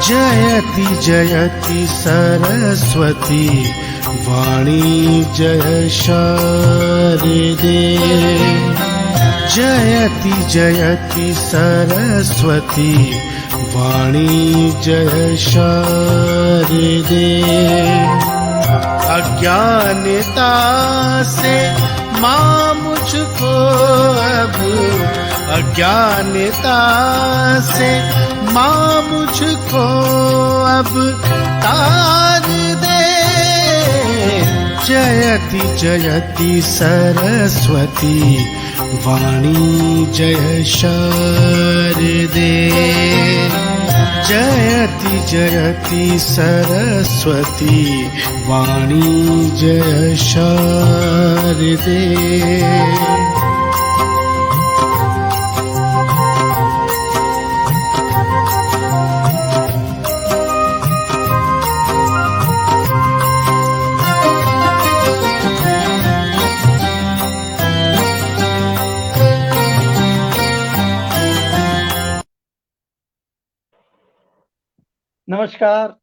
जयति जयति सरस्वती वाणी जय शारदे। जयति जयति सरस्वती वाणी जय शारदे। अज्ञानता से माँ मुझको अब, अज्ञानता से माँ मुझको अब तार दे। जयति जयति सरस्वती वाणी जय शारदे। जयति जयति सरस्वती वाणी जय शारदे। नमस्कार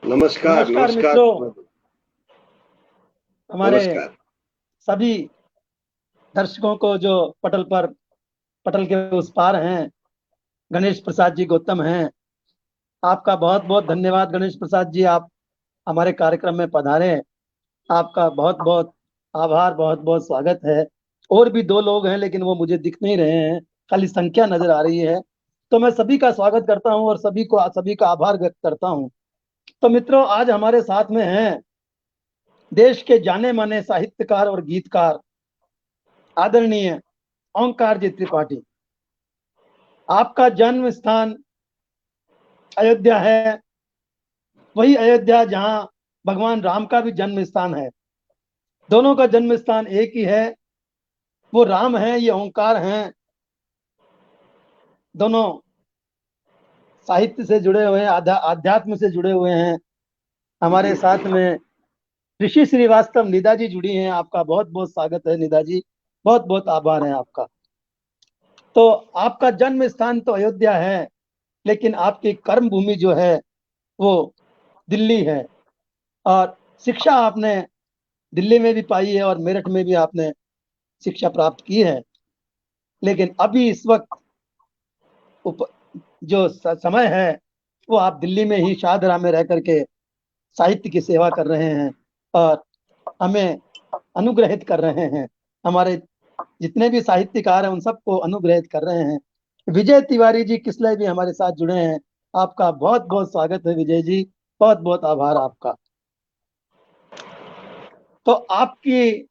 नमस्कार मित्रों, हमारे सभी दर्शकों को जो पटल के उस पार हैं, गणेश प्रसाद जी गौतम हैं, आपका बहुत बहुत धन्यवाद। गणेश प्रसाद जी, आप हमारे कार्यक्रम में पधारे, आपका बहुत बहुत आभार, बहुत बहुत स्वागत है। और भी दो लोग हैं लेकिन वो मुझे दिख नहीं रहे हैं, खाली संख्या नजर आ रही है। तो मैं सभी का स्वागत करता हूं और सभी का आभार व्यक्त करता हूं। तो मित्रों, आज हमारे साथ में हैं देश के जाने माने साहित्यकार और गीतकार आदरणीय ओंकार जी त्रिपाठी। आपका जन्म स्थान अयोध्या है, वही अयोध्या जहां भगवान राम का भी जन्म स्थान है। दोनों का जन्म स्थान एक ही है, वो राम है, ये ओंकार हैं। दोनों साहित्य से जुड़े हुए हैं, आध्यात्म से जुड़े हुए हैं। हमारे साथ में ऋषि श्रीवास्तव निदा जी जुड़ी हैं। आपका बहुत बहुत स्वागत है निदा जी, बहुत बहुत आभार है आपका। तो आपका जन्म स्थान तो अयोध्या है, लेकिन आपकी कर्म भूमि जो है वो दिल्ली है, और शिक्षा आपने दिल्ली में भी पाई है और मेरठ में भी आपने शिक्षा प्राप्त की है। लेकिन अभी इस वक्त जो समय है वो आप दिल्ली में ही शाहदरा में रह करके साहित्य की सेवा कर रहे हैं और हमें अनुग्रहित कर रहे हैं। हमारे जितने भी साहित्यकार हैं उन सबको अनुग्रहित कर रहे हैं। विजय तिवारी जी किसलय भी हमारे साथ जुड़े हैं। आपका बहुत बहुत स्वागत है विजय जी, बहुत बहुत आभार आपका। तो आपकी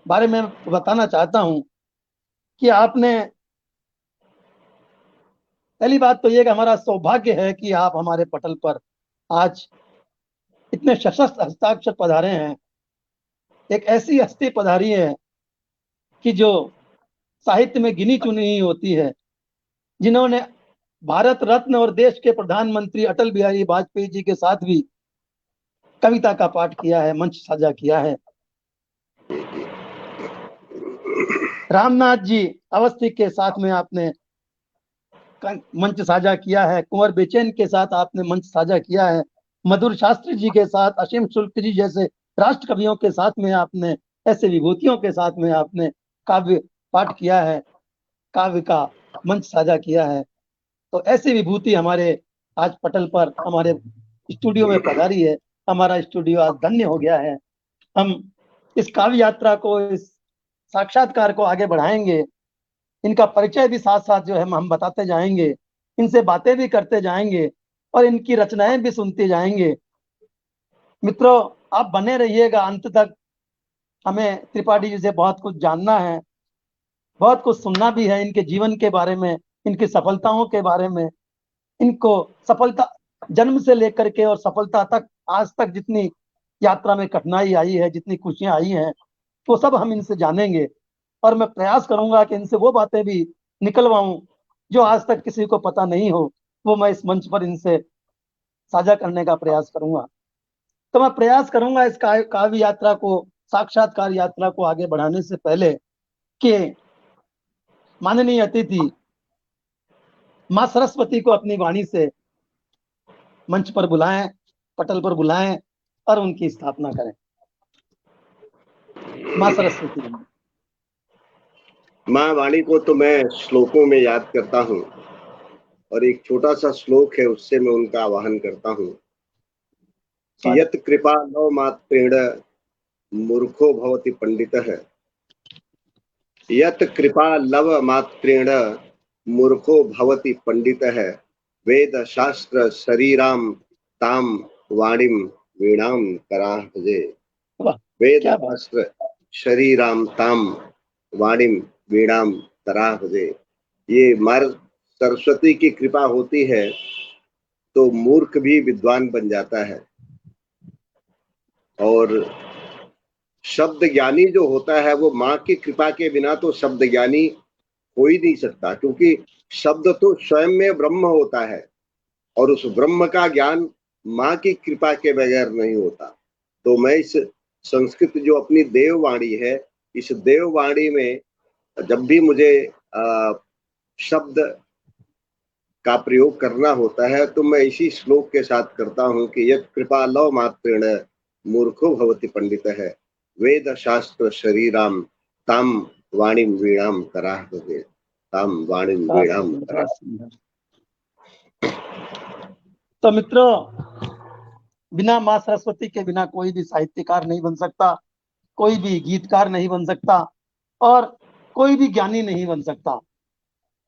बारे में बताना चाहता हूं कि आपने, पहली बात तो ये कि हमारा सौभाग्य है कि आप हमारे पटल पर आज इतने सशक्त हस्ताक्षर पधारे हैं। एक ऐसी हस्ती पधारी है कि जो साहित्य में गिनी चुनी होती है, जिन्होंने भारत रत्न और देश के प्रधानमंत्री अटल बिहारी वाजपेयी जी के साथ भी कविता का पाठ किया है, मंच साझा किया है। रामनाथ जी अवस्थी के साथ में आपने मंच साझा किया है। कुंवर बेचैन के साथ आपने मंच साझा किया है। मधुर शास्त्री जी के साथ, असीम शुक्ल जी जैसे राष्ट्र कवियों के साथ में आपने, ऐसे विभूतियों के साथ में आपने काव्य पाठ किया है, काव्य का मंच साझा किया है। तो ऐसी विभूति हमारे आज पटल पर हमारे स्टूडियो में पधारी है। हमारा स्टूडियो आज धन्य हो गया है। हम इस काव्य यात्रा को, इस साक्षात्कार को आगे बढ़ाएंगे। इनका परिचय भी साथ साथ जो है हम बताते जाएंगे, इनसे बातें भी करते जाएंगे और इनकी रचनाएं भी सुनते जाएंगे। मित्रों, आप बने रहिएगा अंत तक। हमें त्रिपाठी जी से बहुत कुछ जानना है, बहुत कुछ सुनना भी है, इनके जीवन के बारे में, इनकी सफलताओं के बारे में। इनको सफलता जन्म से लेकर के और सफलता तक, आज तक जितनी यात्रा में कठिनाई आई है, जितनी खुशियां आई हैं, वो सब हम इनसे जानेंगे। और मैं प्रयास करूंगा कि इनसे वो बातें भी निकलवाऊं जो आज तक किसी को पता नहीं हो, वो मैं इस मंच पर इनसे साझा करने का प्रयास करूंगा। तो मैं प्रयास करूंगा इस काव्य यात्रा को, साक्षात्कार यात्रा को आगे बढ़ाने से पहले कि माननीय अतिथि माँ सरस्वती को अपनी वाणी से मंच पर बुलाएं, पटल पर बुलाएं और उनकी स्थापना करें। माँ सरस्वती जी। माँ वाणी को तो मैं श्लोकों में याद करता हूँ और एक छोटा सा श्लोक है, उससे मैं उनका आवाहन करता हूँ कि यत् कृपा लव मात्रेण मूर्खो भवति पंडितः, यत् कृपा लव मात्रेण मूर्खो भवति पंडितः, वेद शास्त्र शरीराम ताम वाणीम वीणाम कराह भजे। वाह, वेद क्या बात। शास्त्र शरीराम ताम वाणीम वीणाम कराह भजे। ये मार सरस्वती की कृपा होती है तो मूर्ख भी विद्वान बन जाता है, और शब्द ज्ञानी जो होता है वो माँ की कृपा के बिना तो शब्द ज्ञानी हो ही नहीं सकता, क्योंकि शब्द तो स्वयं में ब्रह्म होता है और उस ब्रह्म का ज्ञान माँ की कृपा के बगैर नहीं होता। तो मैं इस संस्कृत जो अपनी देववाणी है, इस देववाणी में जब भी मुझे शब्द का प्रयोग करना होता है तो मैं इसी श्लोक के साथ करता हूँ कि यत् कृपा लव मात्रेण मूर्खो भवति पंडितः, वेद शास्त्र शरीराम ताम वाणीम वीणाम कराह भजे, ताम वाणीम बहुत वीणाम सुंदर, कराह। बहुत सुंदर। तो मित्रों, बिना माँ सरस्वती के बिना कोई भी साहित्यकार नहीं बन सकता, कोई भी गीतकार नहीं बन सकता और कोई भी ज्ञानी नहीं बन सकता।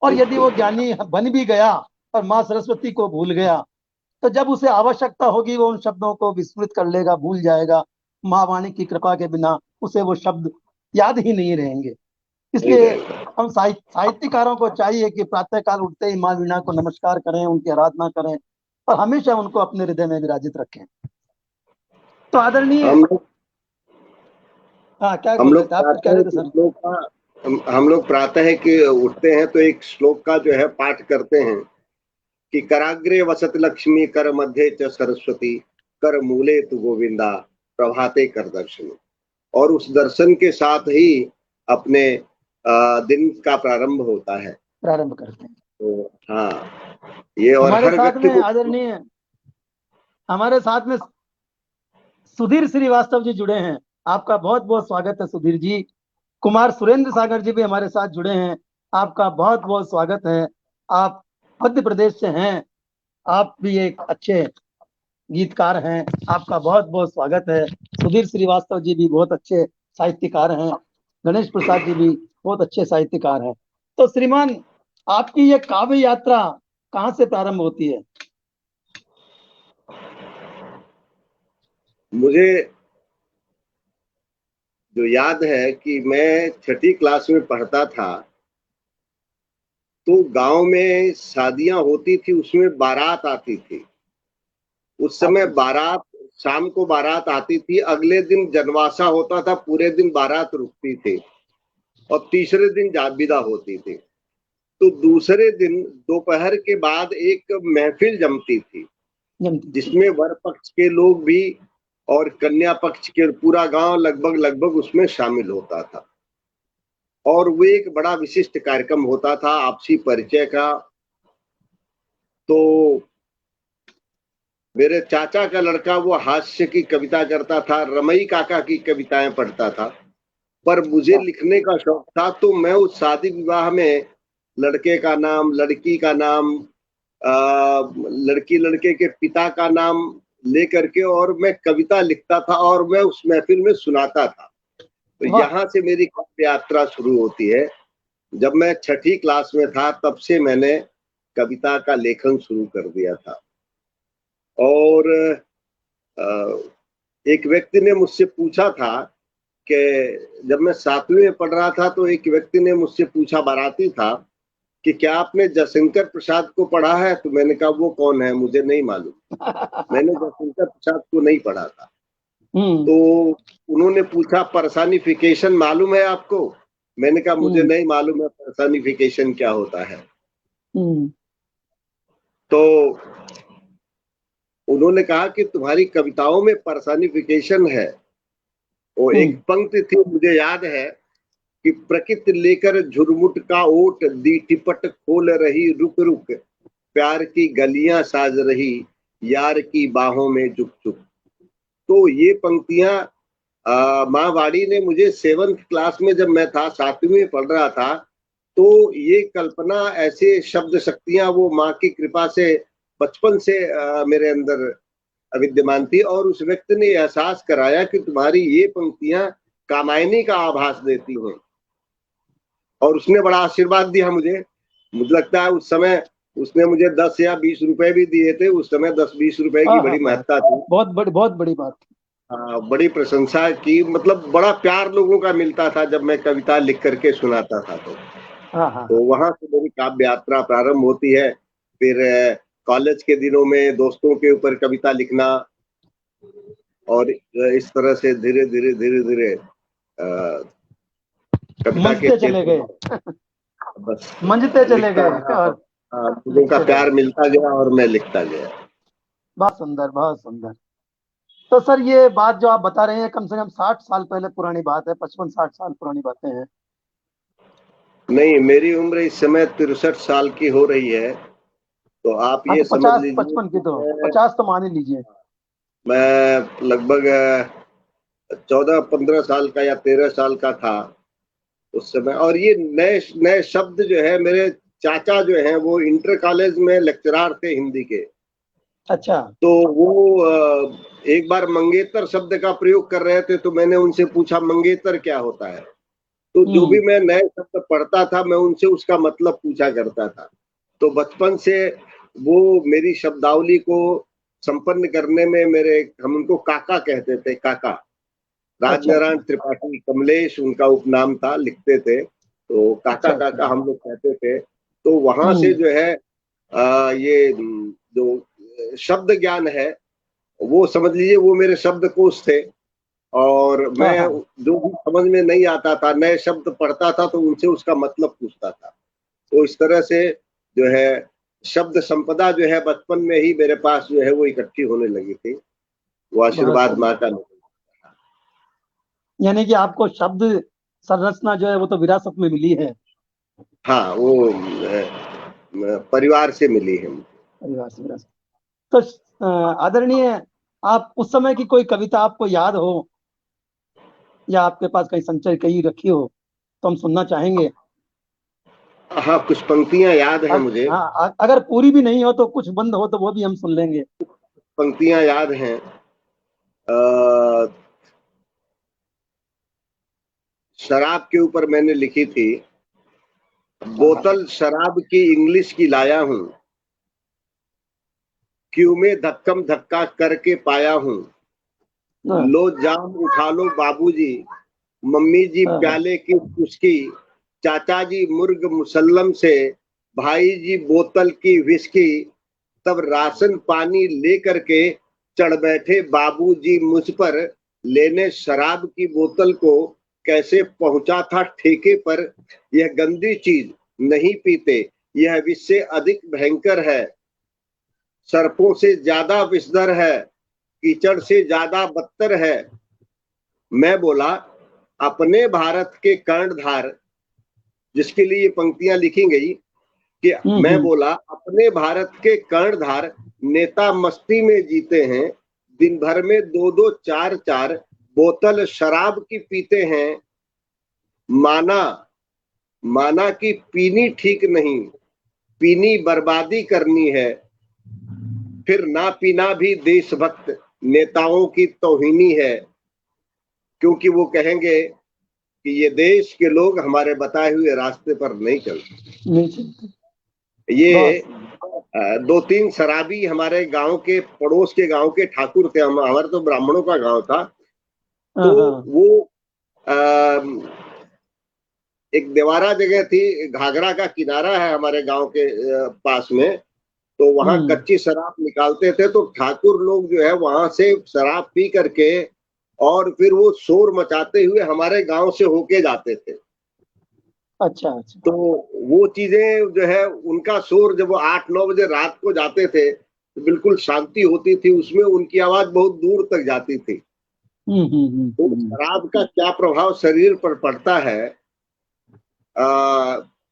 और यदि वो ज्ञानी बन भी गया और माँ सरस्वती को भूल गया तो जब उसे आवश्यकता होगी वो उन शब्दों को विस्मृत कर लेगा, भूल जाएगा। माँ वाणी की कृपा के बिना उसे वो शब्द याद ही नहीं रहेंगे। नहीं इसलिए रहेगा। हम साहित्यकारों को चाहिए कि प्रातःकाल उठते ही माँ वीणा को नमस्कार करें, उनकी आराधना करें और हमेशा उनको अपने हृदय में विराजित रखें। तो आदरणीय, हम लोग हाँ क्या हम बोल रहे लोग थे आप, कुछ कह प्रातः रहे थे के सर? श्लोक का हम लोग प्रातः के उठते हैं तो एक श्लोक का जो है पाठ करते हैं कि कराग्रे वसत लक्ष्मी कर मध्य च सरस्वती कर मूले तु गोविंदा प्रभाते कर दर्शन। और उस दर्शन के साथ ही अपने दिन का प्रारंभ होता है। प्रारंभ करते हैं। तो हाँ, ये और हमारे हर साथ व्यक्ति में को। आदरणीय, हमारे साथ में सुधीर श्रीवास्तव जी जुड़े हैं। आपका बहुत बहुत स्वागत है सुधीर जी। कुमार सुरेंद्र सागर जी भी हमारे साथ जुड़े हैं। आपका बहुत बहुत स्वागत है। आप मध्य प्रदेश से हैं, आप भी एक अच्छे गीतकार हैं। आपका बहुत बहुत स्वागत है। सुधीर श्रीवास्तव जी भी बहुत अच्छे साहित्यकार हैं। गणेश प्रसाद जी भी बहुत अच्छे साहित्यकार हैं। तो श्रीमान, आपकी ये काव्य यात्रा कहाँ से प्रारंभ होती है? मुझे जो याद है कि मैं छठी क्लास में पढ़ता था तो गांव में शादियां होती थी, उसमें बारात आती थी। उस समय बारात, शाम को बारात आती थी, अगले दिन जनवासा होता था, पूरे दिन बारात रुकती थी और तीसरे दिन विदा होती थी। तो दूसरे दिन दोपहर के बाद एक महफिल जमती थी जिसमें वर पक्ष के लोग भी और कन्या पक्ष के पूरा गांव लगभग उसमें शामिल होता था। और वो एक बड़ा विशिष्ट कार्यक्रम होता था आपसी परिचय का। तो मेरे चाचा का लड़का वो हास्य की कविता करता था, रमई काका की कविताएं पढ़ता था, पर मुझे लिखने का शौक था। तो मैं उस शादी विवाह में लड़के का नाम, लड़की का नाम, लड़की लड़के के पिता का नाम लेकर के और मैं कविता लिखता था और मैं उस महफिल में सुनाता था। तो यहाँ से मेरी काव्य यात्रा शुरू होती है। जब मैं छठी क्लास में था तब से मैंने कविता का लेखन शुरू कर दिया था। और एक व्यक्ति ने मुझसे पूछा था कि जब मैं 7वीं में पढ़ रहा था तो एक व्यक्ति ने मुझसे पूछा, बाराती था, कि क्या आपने जयशंकर प्रसाद को पढ़ा है? तो मैंने कहा वो कौन है, मुझे नहीं मालूम। मैंने जयशंकर प्रसाद को नहीं पढ़ा था। तो उन्होंने पूछा पर्सनिफिकेशन मालूम है आपको? मैंने कहा मुझे नहीं मालूम है पर्सनिफिकेशन क्या होता है। तो उन्होंने कहा कि तुम्हारी कविताओं में पर्सनिफिकेशन है। वो एक पंक्ति थी, मुझे याद है कि प्रकृति लेकर झुरमुट का ओट दी टिपट खोल रही रुक रुक, प्यार की गलियां साज रही, यार की बाहों में झुक झुक। तो ये पंक्तियां माँ वाणी ने मुझे 7th क्लास में, जब मैं था 7वीं में पढ़ रहा था, तो ये कल्पना, ऐसे शब्द शक्तियां वो माँ की कृपा से बचपन से मेरे अंदर विद्यमान थी, और उस व्यक्ति ने एहसास कराया कि तुम्हारी ये पंक्तियां कामायनी का आभास देती हैं, और उसने बड़ा आशीर्वाद दिया मुझे। मुझे लगता है उस समय उसने मुझे 10 या 20 रुपए भी दिए थे। उस समय 10-20 रुपए की बड़ी महत्ता थी। बहुत बड़ी बात। बड़ी प्रशंसा की, मतलब बड़ा प्यार लोगों का मिलता था जब मैं कविता लिख करके सुनाता था। तो वहां से मेरी काव्य यात्रा प्रारंभ होती है। फिर कॉलेज के दिनों में दोस्तों के ऊपर कविता लिखना, और इस तरह से धीरे धीरे कविता के चले गए, बस मंजते चले गए, लोगों का प्यार मिलता गया और मैं लिखता गया। बहुत सुंदर, बहुत सुंदर। तो सर, ये बात जो आप बता रहे हैं कम से कम 60 साल पहले पुरानी बात है, 55-60 साल पुरानी बातें हैं? नहीं, मेरी उम्र इस समय 63 साल की हो रही है। तो आप ये तो समझ 50-55 की, तो 50 तो मान ही लीजिए। मैं लगभग 14-15 साल का या 13 साल का था उस समय। और ये नए नए शब्द जो है, मेरे चाचा जो हैं वो इंटर कॉलेज में लेक्चरार थे हिंदी के। अच्छा। तो वो एक बार मंगेतर शब्द का प्रयोग कर रहे थे, तो मैंने उनसे पूछा मंगेतर क्या होता है। तो जो भी मैं नए शब्द पढ़ता था, मैं उनसे उसका मतलब पूछा करता था। तो बचपन से वो मेरी शब्दावली को संपन्न करने में हम उनको काका कहते थे, काका। राजनारायण त्रिपाठी, कमलेश उनका उपनाम था, लिखते थे, तो काका काका हम लोग कहते थे। तो वहां से जो है ये जो शब्द ज्ञान है, वो समझ लीजिए वो मेरे शब्दकोश थे। और मैं जो भी समझ में नहीं आता था, नए शब्द पढ़ता था, तो उनसे उसका मतलब पूछता था। तो इस तरह से जो है शब्द संपदा जो है बचपन में ही मेरे पास जो है वो इकट्ठी होने लगी थी। वो आशीर्वाद माँ का। यानी कि आपको शब्द संरचना जो है वो तो विरासत में मिली है। हाँ, वो परिवार से मिली है। परिवार से विरासत। तो आदरणीय, आप उस समय की कोई कविता आपको याद हो, या आपके पास कहीं संचय कहीं रखी हो, तो हम सुनना चाहेंगे। हाँ, कुछ पंक्तियां याद हैं मुझे। हाँ, अगर पूरी भी नहीं हो तो कुछ बंद हो तो वो भी हम सुन लेंगे। पंक्तियां याद हैं। शराब के ऊपर मैंने लिखी थी, बोतल शराब की इंग्लिश की लाया हूं, क्यों में धक्कम धक्का करके पाया हूं। लो जाम उठा लो बाबूजी, मम्मी जी प्याले की चुस्की, चाचा जी मुर्ग मुसल्लम से, भाई जी बोतल की विस्की, तब राशन पानी लेकर के चढ़ बैठे बाबूजी मुझ पर, लेने शराब की बोतल को कैसे पहुंचा था ठेके पर। यह गंदी चीज नहीं पीते, यह विष से अधिक भयंकर है, सर्पों से ज्यादा विषधर है, कीचड़ से ज्यादा बदतर है। मैं बोला अपने भारत के कर्णधार, जिसके लिए ये पंक्तियां लिखी गई, कि मैं बोला अपने भारत के कर्णधार नेता मस्ती में जीते हैं, दिन भर में 2-2 4-4 बोतल शराब की पीते हैं। माना कि पीनी ठीक नहीं, पीनी बर्बादी करनी है, फिर ना पीना भी देशभक्त नेताओं की तौहीनी है, क्योंकि वो कहेंगे कि ये देश के लोग हमारे बताए हुए रास्ते पर नहीं चलते। ये 2-3 शराबी हमारे गांव के, पड़ोस के गांव के ठाकुर थे। हमारे तो ब्राह्मणों का गांव था। तो वो एक देवारा जगह थी, घाघरा का किनारा है हमारे गांव के पास में, तो वहां कच्ची शराब निकालते थे। तो ठाकुर लोग जो है वहां से शराब पी करके और फिर वो शोर मचाते हुए हमारे गांव से होके जाते थे। अच्छा। तो वो चीजें जो है, उनका शोर जब वो 8-9 बजे रात को जाते थे तो बिल्कुल शांति होती थी, उसमें उनकी आवाज बहुत दूर तक जाती थी। तो शराब का क्या प्रभाव शरीर पर पड़ता है,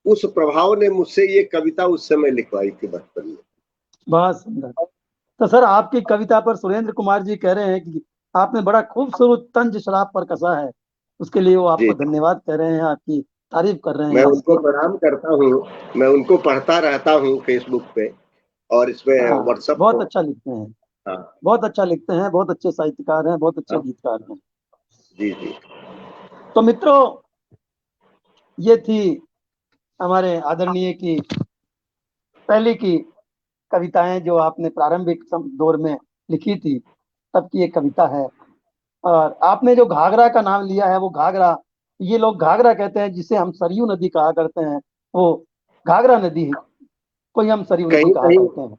उस प्रभाव ने मुझसे ये कविता उस समय लिखवाई थी बचपन में। बहुत सुंदर। तो सर आपकी कविता पर सुरेंद्र कुमार जी कह रहे हैं कि आपने बड़ा खूबसूरत तंज शराब पर कसा है, उसके लिए वो जी आपको धन्यवाद कह रहे हैं, आपकी तारीफ कर रहे मैं हैं उनको आपकी। प्रणाम करता हूँ। मैं उनको पढ़ता रहता हूँ फेसबुक पे और इसमें हाँ, व्हाट्सएप बहुत को। अच्छा लिखते हैं, हाँ। बहुत अच्छा लिखते हैं, बहुत अच्छे साहित्यकार हैं, बहुत अच्छे हाँ। गीतकार हैं। जी जी। तो मित्रों, ये थी हमारे आदरणीय की पहले की कविताएं जो आपने प्रारंभिक दौर में लिखी थी, तब की एक कविता है। और आपने जो घाघरा का नाम लिया है, वो घाघरा, ये लोग घाघरा कहते हैं जिसे हम सरयू नदी कहा करते हैं, वो घाघरा नदी है, कोई हम सरयू नदी कहीं कहा कहीं करते हैं,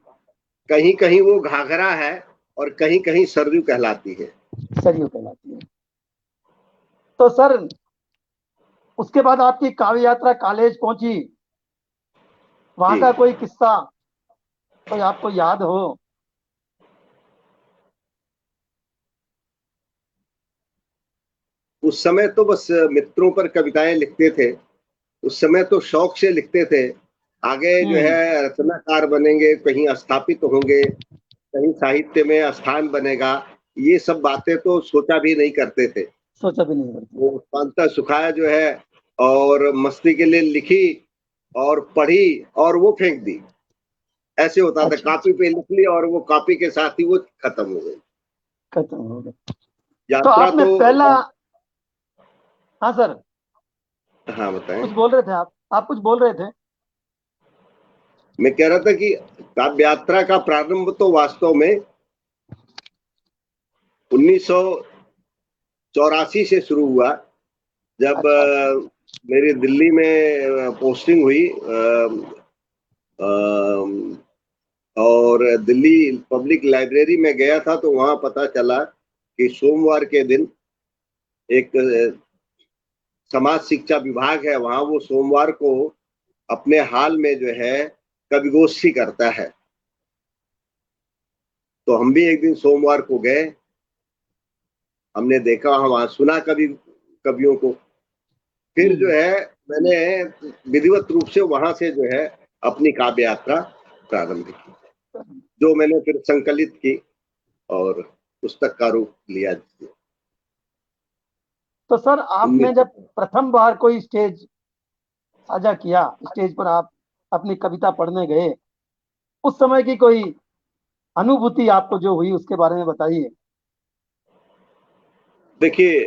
कहीं कहीं वो घाघरा है और कहीं कहीं सरयू कहलाती है। सरयू कहलाती है। तो सर उसके बाद आपकी काव्य यात्रा कॉलेज पहुंची, वहां जी। का कोई किस्सा कोई आपको याद हो? उस समय तो बस मित्रों पर कविताएं लिखते थे। उस समय तो शौक से लिखते थे। आगे जो हम्म। है रचनाकार बनेंगे, कहीं स्थापित होंगे, कहीं साहित्य में स्थान बनेगा, ये सब बातें तो सोचा भी नहीं करते थे। सोचा भी नहीं करते वो थे। पांता सुखाया जो है और मस्ती के लिए लिखी और पढ़ी और वो फेंक दी। ऐसे होता था, अच्छा अच्छा, कॉपी पे लिख ली और वो कॉपी के साथ ही वो खत्म हो गई। खत्म हो गए। तो यात्रा आपने तो पहला, हाँ सर, हाँ बताएं। कुछ बोल रहे थे आप कुछ बोल रहे थे। मैं कह रहा था कि काव्य यात्रा का प्रारंभ तो वास्तव में 1984 से शुरू हुआ, जब अच्छा अच्छा। मेरी दिल्ली में पोस्टिंग हुई और दिल्ली पब्लिक लाइब्रेरी में गया था, तो वहां पता चला कि सोमवार के दिन एक समाज शिक्षा विभाग है वहां, वो सोमवार को अपने हाल में जो है कविगोष्ठी करता है। तो हम भी एक दिन सोमवार को गए। हमने देखा, हम वहां सुना कवियों को। फिर जो हम्म। है मैंने विधिवत रूप से वहां से जो है अपनी काव्य यात्रा प्रारंभ की, जो मैंने फिर संकलित की और पुस्तक का रूप लिया। तो सर आपने जब 1900। प्रथम बार कोई स्टेज साझा किया, स्टेज पर आप अपनी कविता पढ़ने गए, उस समय की कोई अनुभूति आपको जो हुई उसके बारे में बताइए। देखिए,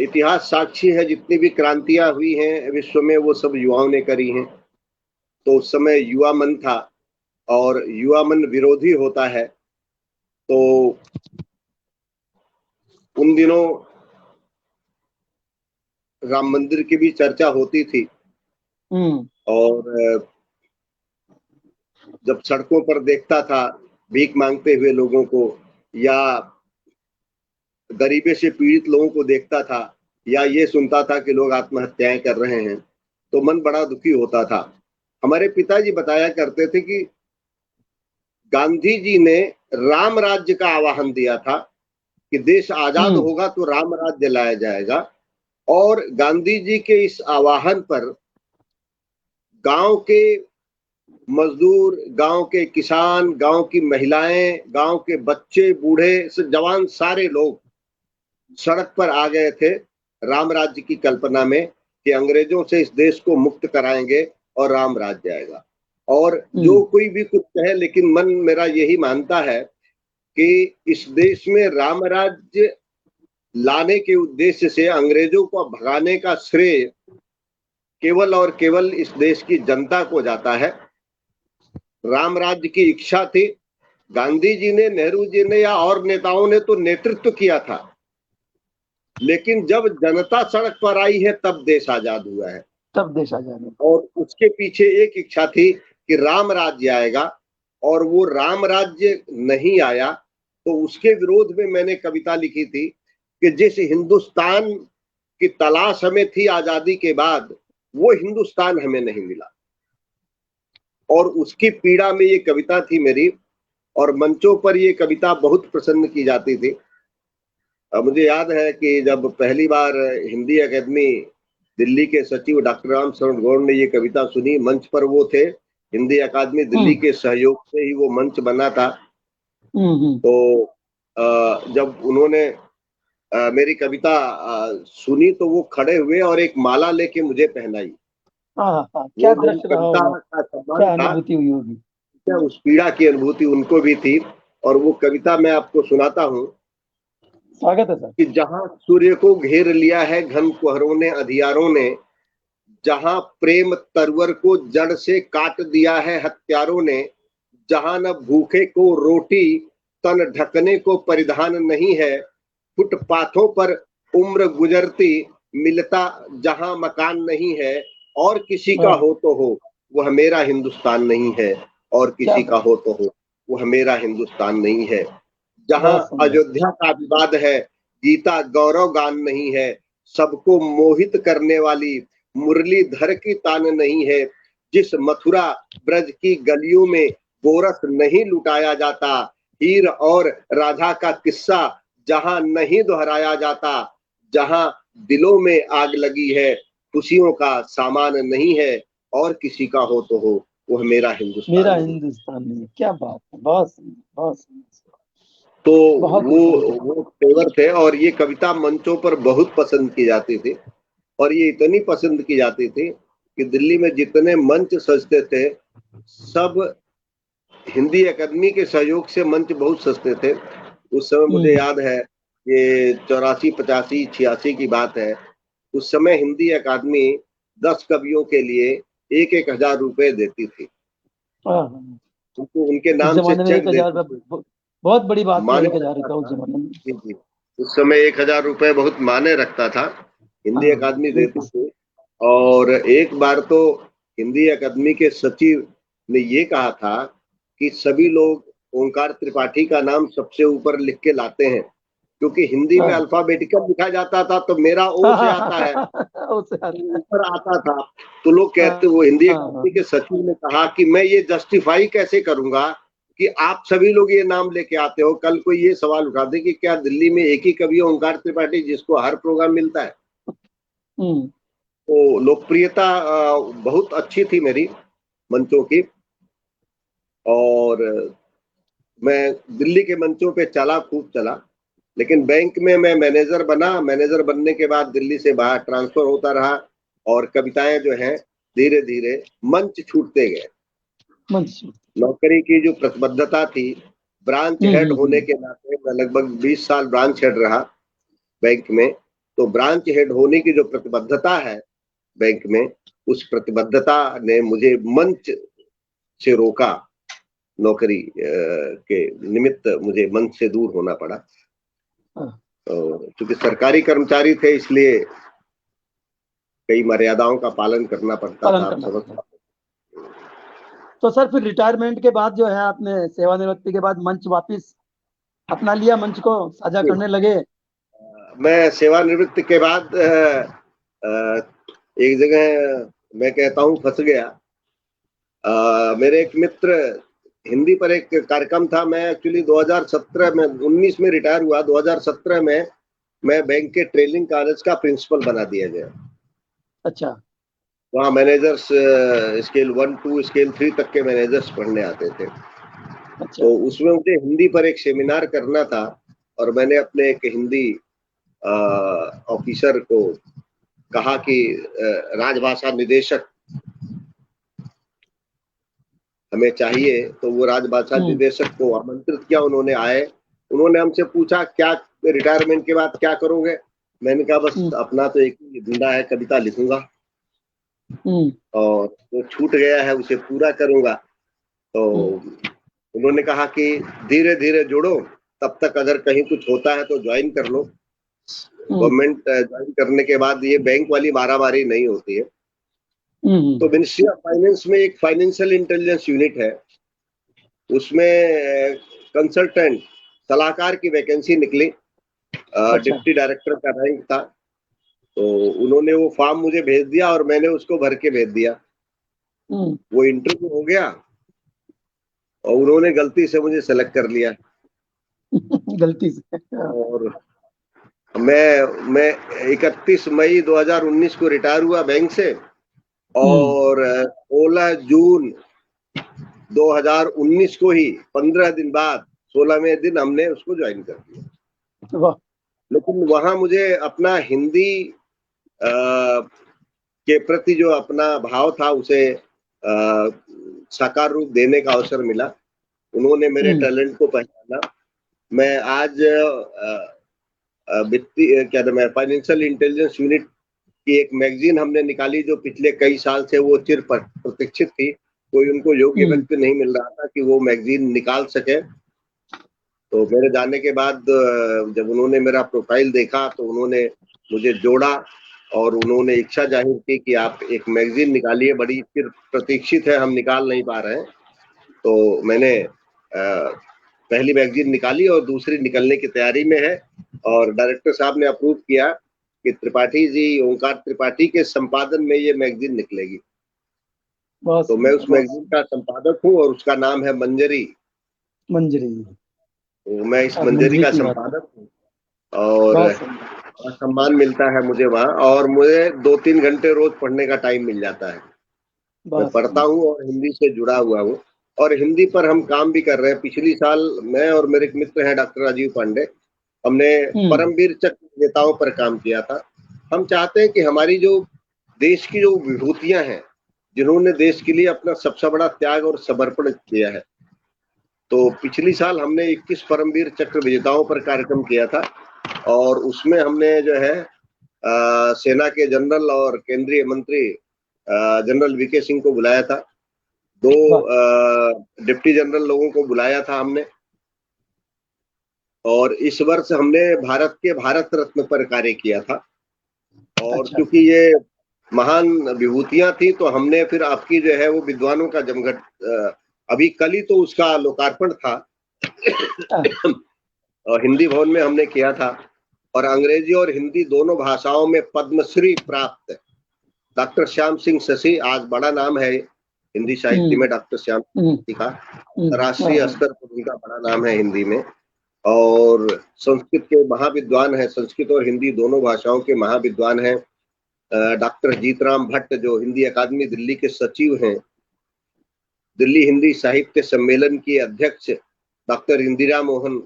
इतिहास साक्षी है, जितनी भी क्रांतियां हुई हैं विश्व में वो सब युवाओं ने करी हैं। तो उस समय युवा मन था और युवा मन विरोधी होता है। तो उन दिनों राम मंदिर की भी चर्चा होती थी हम्म। और जब सड़कों पर देखता था भीख मांगते हुए लोगों को, या गरीबी से पीड़ित लोगों को देखता था, या ये सुनता था कि लोग आत्महत्याएं कर रहे हैं, तो मन बड़ा दुखी होता था। हमारे पिताजी बताया करते थे कि गांधी जी ने राम राज्य का आह्वान दिया था कि देश आजाद हम्म। होगा तो राम राज्य लाया जाएगा। और गांधी जी के इस आह्वान पर गांव के मजदूर, गांव के किसान, गांव की महिलाएं, गांव के बच्चे, बूढ़े, जवान, सारे लोग सड़क पर आ गए थे राम राज्य की कल्पना में कि अंग्रेजों से इस देश को मुक्त कराएंगे और राम राज्य आएगा। और जो हम्म। कोई भी कुछ कहे, लेकिन मन मेरा यही मानता है कि इस देश में राम राज्य लाने के उद्देश्य से अंग्रेजों को भगाने का श्रेय केवल और केवल इस देश की जनता को जाता है। राम राज्य की इच्छा थी। गांधी जी ने, नेहरू जी ने या और नेताओं ने तो नेतृत्व किया था, लेकिन जब जनता सड़क पर आई है तब देश आजाद हुआ है। तब देश आजाद। और उसके पीछे एक इच्छा थी कि राम राज्य आएगा, और वो राम राज्य नहीं आया। तो उसके विरोध में मैंने कविता लिखी थी कि जिस हिंदुस्तान की तलाश हमें थी आजादी के बाद, वो हिंदुस्तान हमें नहीं मिला। और उसकी पीड़ा में ये कविता थी मेरी, और मंचों पर ये कविता बहुत पसंद की जाती थी। मुझे याद है कि जब पहली बार हिंदी अकेडमी दिल्ली के सचिव डॉक्टर राम शरण गौड़ ने ये कविता सुनी, मंच पर वो थे, हिंदी अकादमी दिल्ली हम्म। के सहयोग से ही वो मंच बना था। तो जब उन्होंने मेरी कविता सुनी तो वो खड़े हुए और एक माला लेके मुझे पहनाई। क्या वो दृश्य रहा कविता होगा, का सम्मान क्या था, अनुभूति हुई होगी। क्या उस पीड़ा की अनुभूति उनको भी थी। और वो कविता मैं आपको सुनाता हूँ स्वागत है सर। कि जहां सूर्य को घेर लिया है घन कुहरों ने, अंधियारों ने, जहां प्रेम तरवर को जड़ से काट दिया है हत्यारों ने, जहां न भूखे को रोटी तन ढकने को परिधान नहीं है, फुटपाथों पर उम्र गुजरती मिलता जहां मकान नहीं है, और किसी का हो तो हो वह मेरा हिंदुस्तान नहीं है, और किसी का हो तो हो वह मेरा हिंदुस्तान नहीं है। जहां अयोध्या का विवाद है गीता गौरव गान नहीं है, सबको मोहित करने वाली मुरलीधर की तान नहीं है, जिस मथुरा ब्रज की गलियों में गोरख नहीं लुटाया जाता, हीर और राधा का किस्सा जहां नहीं दोहराया जाता, जहां दिलों में आग लगी है खुशियों का सामान नहीं है, और किसी का हो तो हो वह मेरा हिंदुस्तान मेरा नहीं। हिंदुस्तान नहीं। क्या बात है, बहुत बहुत। तो वो तेवर थे, और ये कविता मंचों पर बहुत पसंद की जाती थी, और ये इतनी पसंद की जाती थी कि दिल्ली में जितने मंच सजते थे सब हिंदी अकादमी के सहयोग से मंच बहुत सस्ते थे। उस समय मुझे याद है, ये 84, 85, 86 की बात है। उस समय हिंदी अकादमी 10 कवियों के लिए 1,000 रुपए देती थी, उनको उनके नाम से चेक देती थी। बहुत बड़ी बात है 1,000 रुपए उस जमाने में। जी, उस समय 1,000 रुपए बहुत मायने रखता था, हिंदी अकादमी देती थी। और एक बार तो हिंदी अकादमी के सचिव ने ये कहा था कि सभी लोग ओंकार त्रिपाठी का नाम सबसे ऊपर लिख के लाते हैं, क्योंकि हिंदी में अल्फाबेटिकल लिखा जाता था तो मेरा ओ से आता है ऊपर आता था। तो लोग कहते, वो हिंदी अकादमी के सचिव ने कहा कि मैं ये जस्टिफाई कैसे करूंगा कि आप सभी लोग ये नाम लेके आते हो। कल कोई ये सवाल उठा दे कि क्या दिल्ली में एक ही कवि है ओंकार त्रिपाठी जिसको हर प्रोग्राम मिलता है। तो लोकप्रियता बहुत अच्छी थी मेरी मंचों की, और मैं दिल्ली के मंचों पे चला, खूब चला। लेकिन बैंक में मैं मैनेजर बना, मैनेजर बनने के बाद दिल्ली से बाहर ट्रांसफर होता रहा, और कविताएं जो हैं धीरे धीरे मंच छूटते गए। नौकरी की जो प्रतिबद्धता थी, ब्रांच हेड होने के नाते मैं लगभग 20 साल ब्रांच हेड रहा बैंक में। तो ब्रांच हेड होने की जो प्रतिबद्धता है बैंक में, उस प्रतिबद्धता ने मुझे मंच से रोका। नौकरी के निमित्त मुझे मंच से दूर होना पड़ा। क्योंकि सरकारी कर्मचारी थे, इसलिए कई मर्यादाओं का पालन करना पड़ता था, आप समझ सकते। तो सर फिर रिटायरमेंट के बाद जो है आपने सेवानिवृत्ति के बाद मंच वापस अपना लिया, मंच को साझा करने लगे? मैं सेवानिवृत्ति के बाद एक जगह मैं कहता हूँ फंस गया। मेरे एक मित्र, हिंदी पर एक कार्यक्रम था। मैं एक्चुअली 2017 में 19 में रिटायर हुआ, 2017 में मैं बैंक के ट्रेनिंग कॉलेज का प्रिंसिपल बना दिया गया। अच्छा। वहाँ मैनेजर्स स्केल 1, 2, स्केल 3 तक के मैनेजर्स पढ़ने आते थे। अच्छा। तो उसमें मुझे हिंदी पर एक सेमिनार करना था, और मैंने अपने एक हिंदी ऑफिसर को कहा कि राजभाषा निदेशक हमें चाहिए। तो वो राजभाषा निदेशक को आमंत्रित किया, उन्होंने आए। उन्होंने हमसे पूछा क्या रिटायरमेंट के बाद क्या करोगे? मैंने कहा बस अपना तो एक ही धंधा है, कविता लिखूंगा, और वो छूट गया है उसे पूरा करूंगा। तो उन्होंने कहा कि धीरे धीरे जुड़ो, तब तक अगर कहीं कुछ होता है तो ज्वाइन कर लो। गवर्नमेंट ज्वाइन करने के बाद ये बैंक वाली मारामारी नहीं होती है। तो मिनिस्ट्री ऑफ फाइनेंस में एक फाइनेंशियल इंटेलिजेंस यूनिट है, उसमें कंसल्टेंट सलाहकार की वैकेंसी निकली। डिप्टी डायरेक्टर का रैंक था। तो उन्होंने वो फॉर्म मुझे भेज दिया, और मैंने उसको भर के भेज दिया। वो इंटरव्यू हो गया, और उन्होंने गलती से मुझे सेलेक्ट कर लिया। गलती से। और मैं 31 मई 2019 को रिटायर हुआ बैंक से, और 16 जून 2019 को ही 15 दिन बाद 16वें दिन हमने उसको ज्वाइन कर दिया। वाह। लेकिन वहां मुझे अपना हिंदी के प्रति जो अपना भाव था उसे साकार रूप देने का अवसर मिला। उन्होंने मेरे टैलेंट को पहचाना। मैं आज वित्तीय क्या नाम है, फाइनेंशियल इंटेलिजेंस यूनिट की एक मैगजीन हमने निकाली जो पिछले कई साल से वो चिर प्रतीक्षित थी। कोई उनको योग्य व्यक्ति नहीं मिल रहा था कि वो मैगजीन निकाल सके। तो मेरे जाने के बाद जब उन्होंने मेरा प्रोफाइल देखा तो उन्होंने मुझे जोड़ा और उन्होंने इच्छा जाहिर की कि आप एक मैगजीन निकालिए, बड़ी चिर प्रतीक्षित है, हम निकाल नहीं पा रहे हैं। तो मैंने पहली मैगजीन निकाली और दूसरी निकलने की तैयारी में है और डायरेक्टर साहब ने अप्रूव किया कि त्रिपाठी जी, ओंकार त्रिपाठी के संपादन में ये मैगजीन निकलेगी। तो मैं उस मैगजीन का संपादक हूँ और उसका नाम है मंजरी। तो मैं इस मंजरी का संपादक हूँ और सम्मान मिलता है मुझे वहाँ, और मुझे 2-3 घंटे रोज पढ़ने का टाइम मिल जाता है। मैं पढ़ता हूँ और हिंदी से जुड़ा हुआ हूँ और हिंदी पर हम काम भी कर रहे हैं। पिछली साल मैं और मेरे एक मित्र हैं डॉक्टर राजीव पांडे, हमने परमवीर चक्र विजेताओं पर काम किया था। हम चाहते हैं कि हमारी जो देश की जो विभूतियां हैं, जिन्होंने देश के लिए अपना सबसे बड़ा त्याग और समर्पण किया है, तो पिछली साल हमने 21 परमवीर चक्र विजेताओं पर कार्यक्रम किया था और उसमें हमने जो है सेना के जनरल और केंद्रीय मंत्री जनरल वीके सिंह को बुलाया था। 2 डिप्टी जनरल लोगों को बुलाया था हमने। और इस वर्ष हमने भारत के भारत रत्न पर कार्य किया था। और क्योंकि ये महान विभूतियां थी तो हमने फिर आपकी जो है वो विद्वानों का जमघट, अभी कल ही तो उसका लोकार्पण था और हिंदी भवन में हमने किया था। और अंग्रेजी और हिंदी दोनों भाषाओं में पद्मश्री प्राप्त डॉक्टर श्याम सिंह शशि, आज बड़ा नाम है हिंदी साहित्य में डॉक्टर श्याम सिंह का, राष्ट्रीय स्तर पर उनका बड़ा नाम है हिंदी में। और संस्कृत के महाविद्वान हैं, संस्कृत और हिंदी दोनों भाषाओं के महाविद्वान हैं डॉक्टर जीतराम भट्ट, जो हिंदी अकादमी दिल्ली के सचिव हैं। दिल्ली हिंदी साहित्य सम्मेलन की अध्यक्ष डॉक्टर इंदिरा मोहन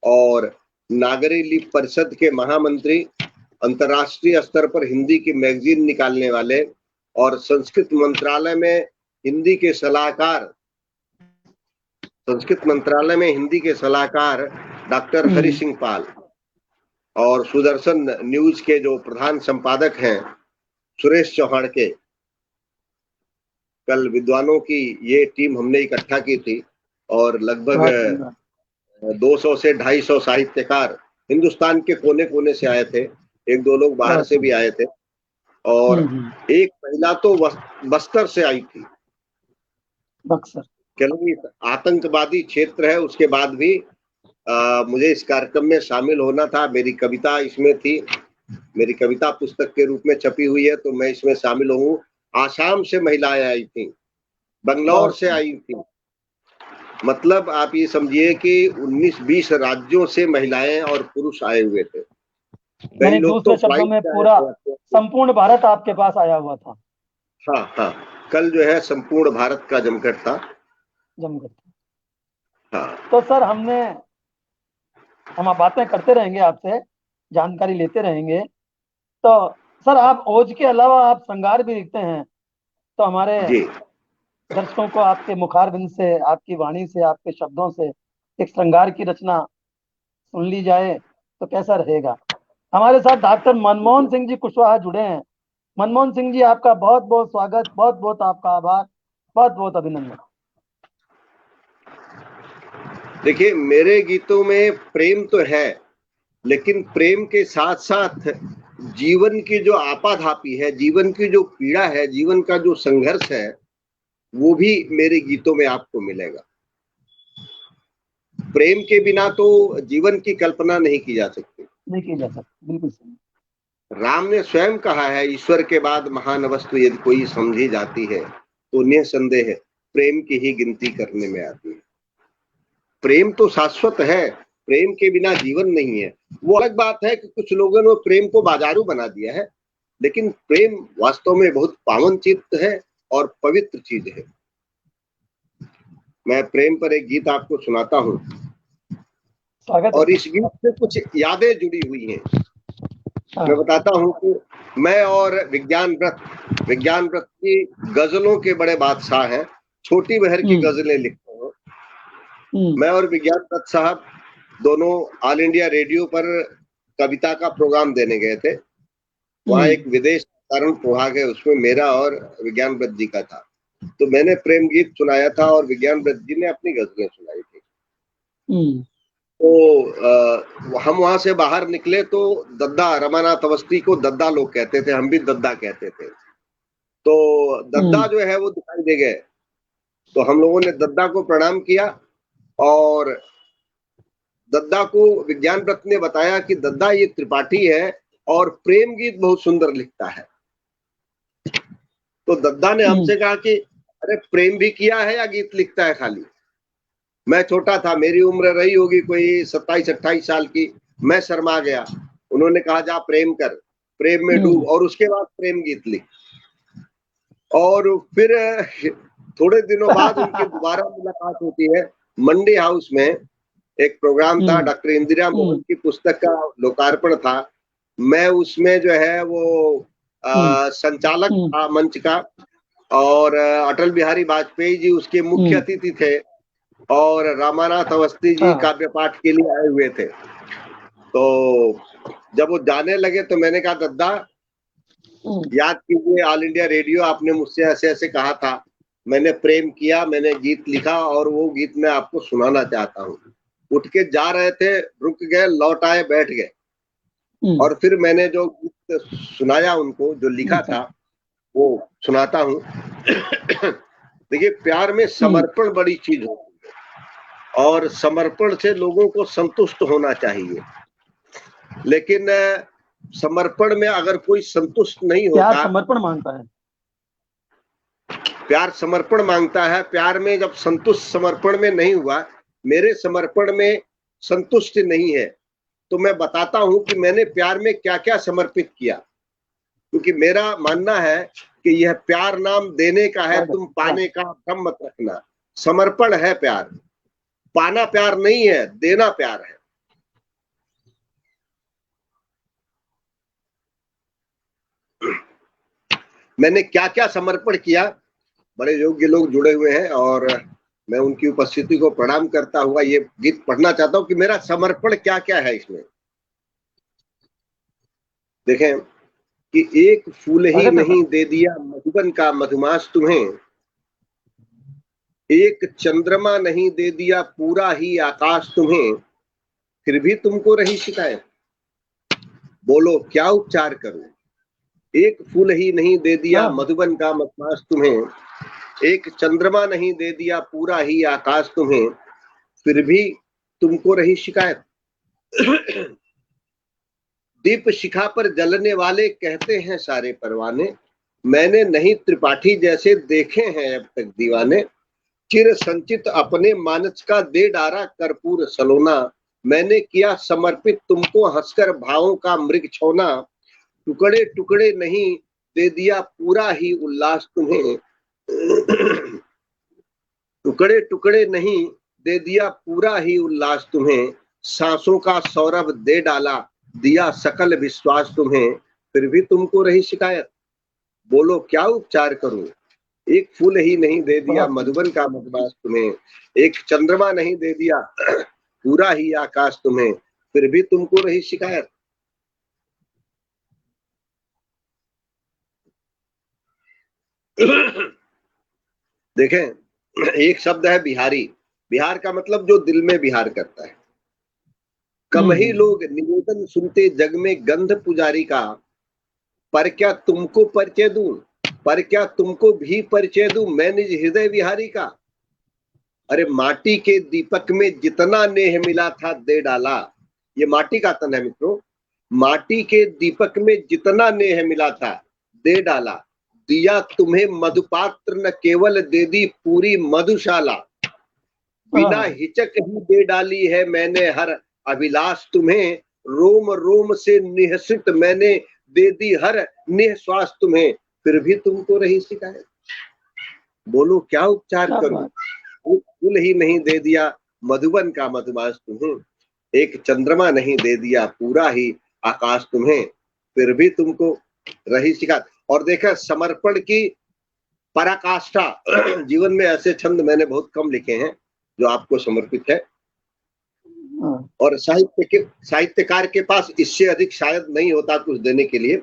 और नागरी लिपि परिषद के महामंत्री, अंतर्राष्ट्रीय स्तर पर हिंदी की मैगजीन निकालने वाले और संस्कृत मंत्रालय में हिंदी के सलाहकार डॉक्टर हरि सिंह पाल और सुदर्शन न्यूज के जो प्रधान संपादक हैं सुरेश चौहान के। कल विद्वानों की ये टीम हमने इकट्ठा की थी और लगभग 200 से 250 साहित्यकार हिंदुस्तान के कोने कोने से आए थे, 1-2 लोग बाहर से भी आए थे और एक महिला तो बस्तर से आई थी। क्योंकि आतंकवादी क्षेत्र है, उसके बाद भी मुझे इस कार्यक्रम में शामिल होना था। मेरी कविता इसमें थी, मेरी कविता पुस्तक के रूप में छपी हुई है, तो मैं इसमें शामिल हूँ। आसाम से महिलाएं आई थी, बंगलौर से आई थी, मतलब आप ये समझिए कि 19-20 राज्यों से महिलाएं और पुरुष आए हुए थे। कई लोग तो शब्दों में पूरा संपूर्ण भारत आपके पास आया हुआ था। हाँ, कल जो है संपूर्ण भारत का जमघट था। हाँ। तो सर हम बातें करते रहेंगे, आपसे जानकारी लेते रहेंगे। तो सर आप ओज के अलावा आप श्रृंगार भी लिखते हैं, तो हमारे दर्शकों को आपके मुखारबिंद से, आपकी वाणी से, आपके शब्दों से एक श्रृंगार की रचना सुन ली जाए तो कैसा रहेगा। हमारे साथ डॉक्टर मनमोहन सिंह जी कुशवाहा जुड़े हैं। मनमोहन सिंह जी, आपका बहुत बहुत स्वागत, बहुत बहुत आपका आभार, बहुत बहुत अभिनंदन। देखिए, मेरे गीतों में प्रेम तो है, लेकिन प्रेम के साथ साथ जीवन की जो आपाधापी है, जीवन की जो पीड़ा है, जीवन का जो संघर्ष है, वो भी मेरे गीतों में आपको मिलेगा। प्रेम के बिना तो जीवन की कल्पना नहीं की जा सकती। बिल्कुल सही। राम ने स्वयं कहा है, ईश्वर के बाद महान वस्तु यदि कोई समझी जाती है तो निसंदेह प्रेम की ही गिनती करने में आती है। प्रेम तो शाश्वत है, प्रेम के बिना जीवन नहीं है। वो अलग बात है कि कुछ लोगों ने प्रेम को बाजारू बना दिया है, लेकिन प्रेम वास्तव में बहुत पावन चित्त है और पवित्र चीज है। मैं प्रेम पर एक गीत आपको सुनाता हूँ। स्वागत है। और इस गीत से कुछ यादें जुड़ी हुई हैं। हाँ, मैं बताता हूँ कि मैं और विज्ञान व्रत की गजलों के बड़े बादशाह हैं। छोटी बहर की गजलें लिखते हैं। मैं और विज्ञान व्रत साहब दोनों ऑल इंडिया रेडियो पर कविता का प्रोग्राम देने गए थे। वहाँ एक विदेश कारण प्रभाग है, उसमें मेरा और विज्ञान व्रत जी का था। तो मैंने प्रेम गीत सुनाया था और विज्ञान व्रत जी ने अपनी गजलें सुनाई थी। तो हम वहां से बाहर निकले तो दद्दा, रमानाथ अवस्थी को दद्दा लोग कहते थे, हम भी दद्दा कहते थे। तो दद्दा जो है वो दिखाई दे गए, तो हम लोगों ने दद्दा को प्रणाम किया और दद्दा को विज्ञान व्रत ने बताया कि दद्दा ये त्रिपाठी है और प्रेम गीत बहुत सुंदर लिखता है। तो दद्दा ने हमसे कहा कि अरे प्रेम भी किया है या गीत लिखता है खाली। मैं छोटा था, मेरी उम्र रही होगी कोई 27-28 साल की। मैं शर्मा गया। उन्होंने कहा जा प्रेम कर, प्रेम में डूब और उसके बाद प्रेम गीत लिख। और फिर थोड़े दिनों बाद उनकी दोबारा मुलाकात होती है मंडी हाउस में। एक प्रोग्राम था, डॉक्टर इंदिरा मोहन की पुस्तक का लोकार्पण था। मैं उसमें जो है वो संचालक था मंच का, और अटल बिहारी वाजपेयी जी उसके मुख्य अतिथि थे और रामानाथ अवस्थी जी काव्य पाठ के लिए आए हुए थे। तो जब वो जाने लगे तो मैंने कहा दद्दा याद कीजिए ऑल इंडिया रेडियो, आपने मुझसे ऐसे ऐसे कहा था, मैंने प्रेम किया, मैंने गीत लिखा और वो गीत मैं आपको सुनाना चाहता हूँ। उठ के जा रहे थे, रुक गए, लौट आए, बैठ गए और फिर मैंने जो गीत सुनाया उनको, जो लिखा था वो सुनाता हूँ। देखिए, प्यार में समर्पण बड़ी चीज होती है और समर्पण से लोगों को संतुष्ट होना चाहिए। लेकिन समर्पण में अगर कोई संतुष्ट नहीं होता, प्यार समर्पण मांगता है। प्यार समर्पण मांगता है। प्यार में जब संतुष्ट समर्पण में नहीं हुआ, मेरे समर्पण में संतुष्ट नहीं है, तो मैं बताता हूं कि मैंने प्यार में क्या क्या समर्पित किया। क्योंकि मेरा मानना है कि यह प्यार नाम देने का है, तुम पाने का भ्रम मत रखना। समर्पण है प्यार, पाना प्यार नहीं है, देना प्यार है। मैंने क्या क्या समर्पण किया, बड़े योग्य लोग जुड़े हुए हैं और मैं उनकी उपस्थिति को प्रणाम करता हुआ ये गीत पढ़ना चाहता हूं कि मेरा समर्पण क्या क्या है इसमें। देखें कि एक फूल ही नहीं दे दिया मधुबन का मधुमास तुम्हें, एक चंद्रमा नहीं दे दिया पूरा ही आकाश तुम्हें, फिर भी तुमको रही शिकायत, बोलो क्या उपचार करूं। एक फूल ही नहीं दे दिया मधुबन का मधुमास तुम्हें, एक चंद्रमा नहीं दे दिया पूरा ही आकाश तुम्हें, फिर भी तुमको रही शिकायत। दीप शिखा पर जलने वाले कहते हैं सारे परवाने, मैंने नहीं त्रिपाठी जैसे देखे हैं अब तक दीवाने, चिर संचित अपने मानस का दे डारा कर्पूर सलोना, मैंने किया समर्पित तुमको हंसकर भावों का मृग छोना, टुकड़े टुकड़े नहीं दे दिया पूरा ही उल्लास तुम्हें, टुकड़े टुकड़े नहीं दे दिया पूरा ही उल्लास तुम्हें, सांसों का सौरभ दे डाला दिया सकल विश्वास तुम्हें, फिर भी तुमको रही शिकायत, बोलो क्या उपचार करूं। एक फूल ही नहीं दे दिया मधुबन का मधुमास तुम्हें, एक चंद्रमा नहीं दे दिया पूरा ही आकाश तुम्हें, फिर भी तुमको रही शिकायत। देखें, एक शब्द है बिहारी। बिहार का मतलब जो दिल में बिहार करता है। कम ही लोग निवेदन सुनते जग में गंध पुजारी का, पर क्या तुमको परिचय दूं, पर क्या तुमको भी परिचय दूं मैं निज हृदय विहारी का। अरे माटी के दीपक में जितना नेह मिला था दे डाला, ये माटी का तन है मित्रों। माटी के दीपक में जितना नेह मिला था दे डाला, दिया तुम्हें मधुपात्र न केवल दे दी पूरी मधुशाला, बिना हिचक ही दे डाली है मैंने हर अभिलाष तुम्हें, रोम रोम से निहसित मैंने दे दी हर निःश्वास तुम्हें, फिर भी तुमको रही शिकायत, बोलो क्या उपचार करूं। फूल ही नहीं दे दिया मधुबन का मधुमास तुम्हें, एक चंद्रमा नहीं दे दिया पूरा ही आकाश तुम्हें, फिर भी तुमको रही शिकायत। और देखा समर्पण की पराकाष्ठा जीवन में ऐसे छंद मैंने बहुत कम लिखे हैं जो आपको समर्पित है, हाँ, और साहित्यकार के पास इससे अधिक शायद नहीं होता कुछ देने के लिए,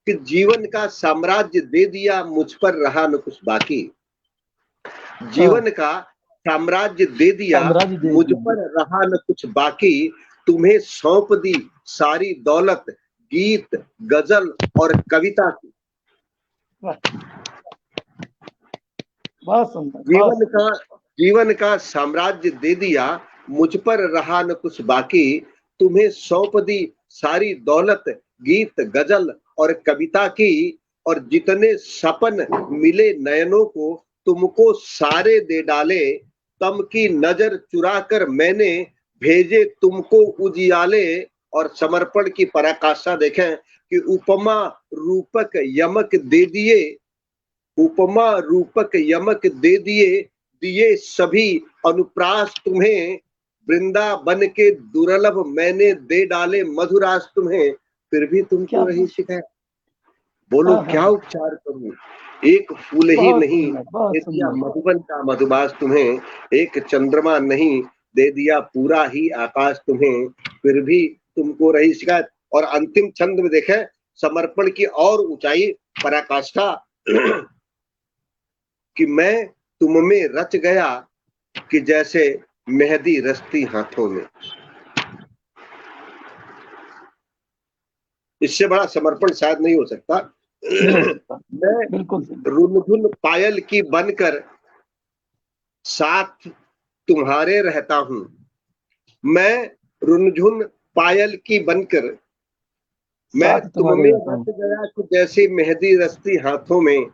कि जीवन का साम्राज्य दे दिया मुझ पर रहा न कुछ बाकी। जीवन का साम्राज्य दे दिया साम्राज्य दे मुझ दिया। पर रहा न कुछ बाकी, तुम्हें सौंप दी सारी दौलत, गीत गजल और कविता की। बहुत सुंदर, बहुत जीवन का साम्राज्य दे दिया मुझ पर रहा न कुछ बाकी, तुम्हें सौंप दी सारी दौलत, गीत गजल और कविता की, और जितने सपन मिले नयनों को तुमको सारे दे डाले, तम की नजर चुरा कर मैंने भेजे तुमको उजियाले। और समर्पण की पराकाष्ठा देखें कि उपमा रूपक यमक दे दिए, उपमा रूपक यमक दे दिए, दिए सभी अनुप्रास तुम्हें, वृंदावन के दुर्लभ मैंने दे डाले मधुरास तुम्हें, फिर भी तुमको रही शिकायत। बोलो क्या उपचार करूं, एक फूल ही नहीं दे दिया मधुबन का मधुमास तुम्हें, एक चंद्रमा नहीं दे दिया पूरा ही आकाश तुम्हें, फिर भी तुमको रही शिकायत। और अंतिम छंद में देखें समर्पण की और ऊंचाई पराकाष्ठा, कि मैं तुम में रच गया कि जैसे मेहंदी रचती हाथों में। इससे बड़ा समर्पण शायद नहीं हो सकता। मैं रुनझुन पायल की बनकर साथ तुम्हारे रहता हूं, मैं रुनझुन पायल की बनकर मैं तुम में रच गया कि जैसे मेहंदी रचती हाथों में,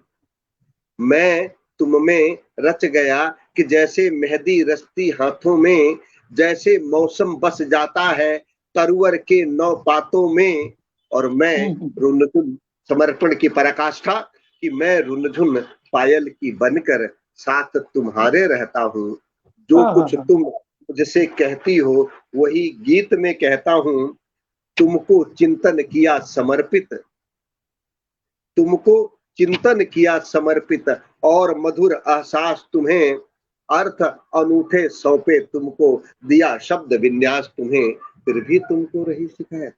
मैं तुम में रच गया कि जैसे मेहंदी रचती हाथों में, जैसे मौसम बस जाता है तरुवर के नौ पातों में। और मैं रुनझुन समर्पण की पराकाष्ठा, कि मैं रुनझुन पायल की बनकर साथ तुम्हारे रहता हूं, जो कुछ तुम मुझसे कहती हो वही गीत में कहता हूं, तुमको चिंतन किया समर्पित, तुमको चिंतन किया समर्पित, और मधुर एहसास तुम्हें, अर्थ अनूठे सौंपे तुमको, दिया शब्द विन्यास तुम्हें, फिर भी तुमको रही शिकायत।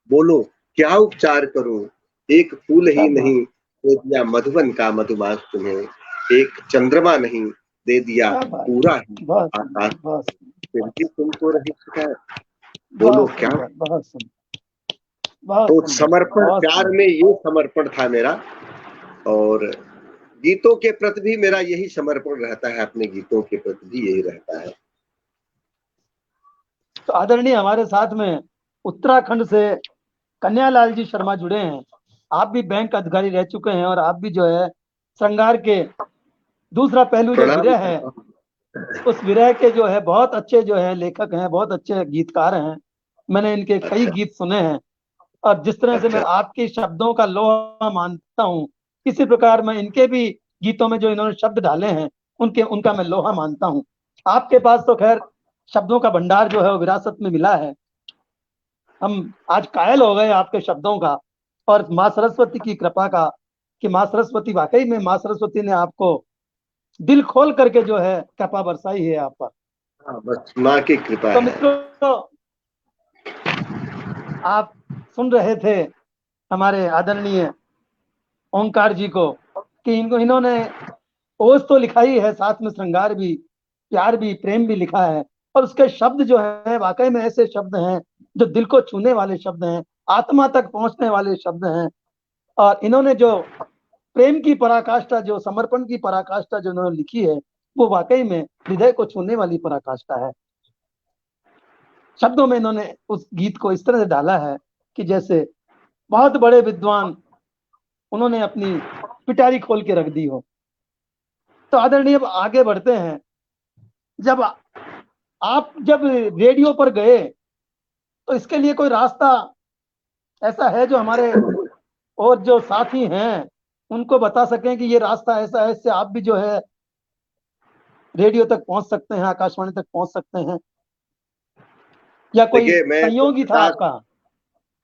बोलो क्या उपचार करूं, एक फूल ही नहीं दे दिया मधुबन का मधुमास तुम्हें, एक चंद्रमा नहीं दे दिया पूरा ही आकाश, फिर भी तुमको रही शिकायत। बोलो क्या। तो समर्पण प्यार में ये समर्पण था मेरा, और गीतों के प्रति भी मेरा यही समर्पण रहता है, अपने गीतों के प्रति भी यही रहता है। तो आदरणीय हमारे साथ में उत्तराखंड से कन्यालाल जी शर्मा जुड़े हैं। आप भी बैंक अधिकारी रह चुके हैं और आप भी जो है श्रृंगार के दूसरा पहलू जो विरह है, उस विरह के जो है बहुत अच्छे जो है लेखक हैं, बहुत अच्छे गीतकार हैं। मैंने इनके कई गीत सुने हैं, और जिस तरह से मैं आपके शब्दों का लोहा मानता हूँ, इसी प्रकार मैं इनके भी गीतों में जो इन्होंने शब्द डाले हैं उनका मैं लोहा मानता हूँ। आपके पास तो खैर शब्दों का भंडार जो है वो विरासत में मिला है। हम आज कायल हो गए आपके शब्दों का, और माँ सरस्वती की कृपा का, कि माँ सरस्वती वाकई में माँ सरस्वती ने आपको दिल खोल करके जो है कृपा बरसाई है आप पर। बस माँ की कृपा तो है। मित्रों, आप सुन रहे थे हमारे आदरणीय ओंकार जी को, कि इन्होंने ओज तो लिखा ही है, साथ में श्रृंगार भी, प्यार भी, प्रेम भी लिखा है। और उसके शब्द जो है वाकई में ऐसे शब्द हैं जो दिल को छूने वाले शब्द हैं, आत्मा तक पहुंचने वाले शब्द हैं। और इन्होंने जो प्रेम की पराकाष्ठा, जो समर्पण की पराकाष्ठा जो इन्होंने लिखी है, वो वाकई में हृदय को छूने वाली पराकाष्ठा है। शब्दों में इन्होंने उस गीत को इस तरह से डाला है कि जैसे बहुत बड़े विद्वान उन्होंने अपनी पिटारी खोल के रख दी हो। तो आदरणीय अब आगे बढ़ते हैं। जब आप जब रेडियो पर गए तो इसके लिए कोई रास्ता ऐसा है जो हमारे और जो साथी हैं उनको बता सकें कि ये रास्ता ऐसा है, इससे आप भी जो है रेडियो तक पहुंच सकते हैं, आकाशवाणी तक पहुंच सकते हैं? या कोई देखिए, मैं संयोगी था आपका?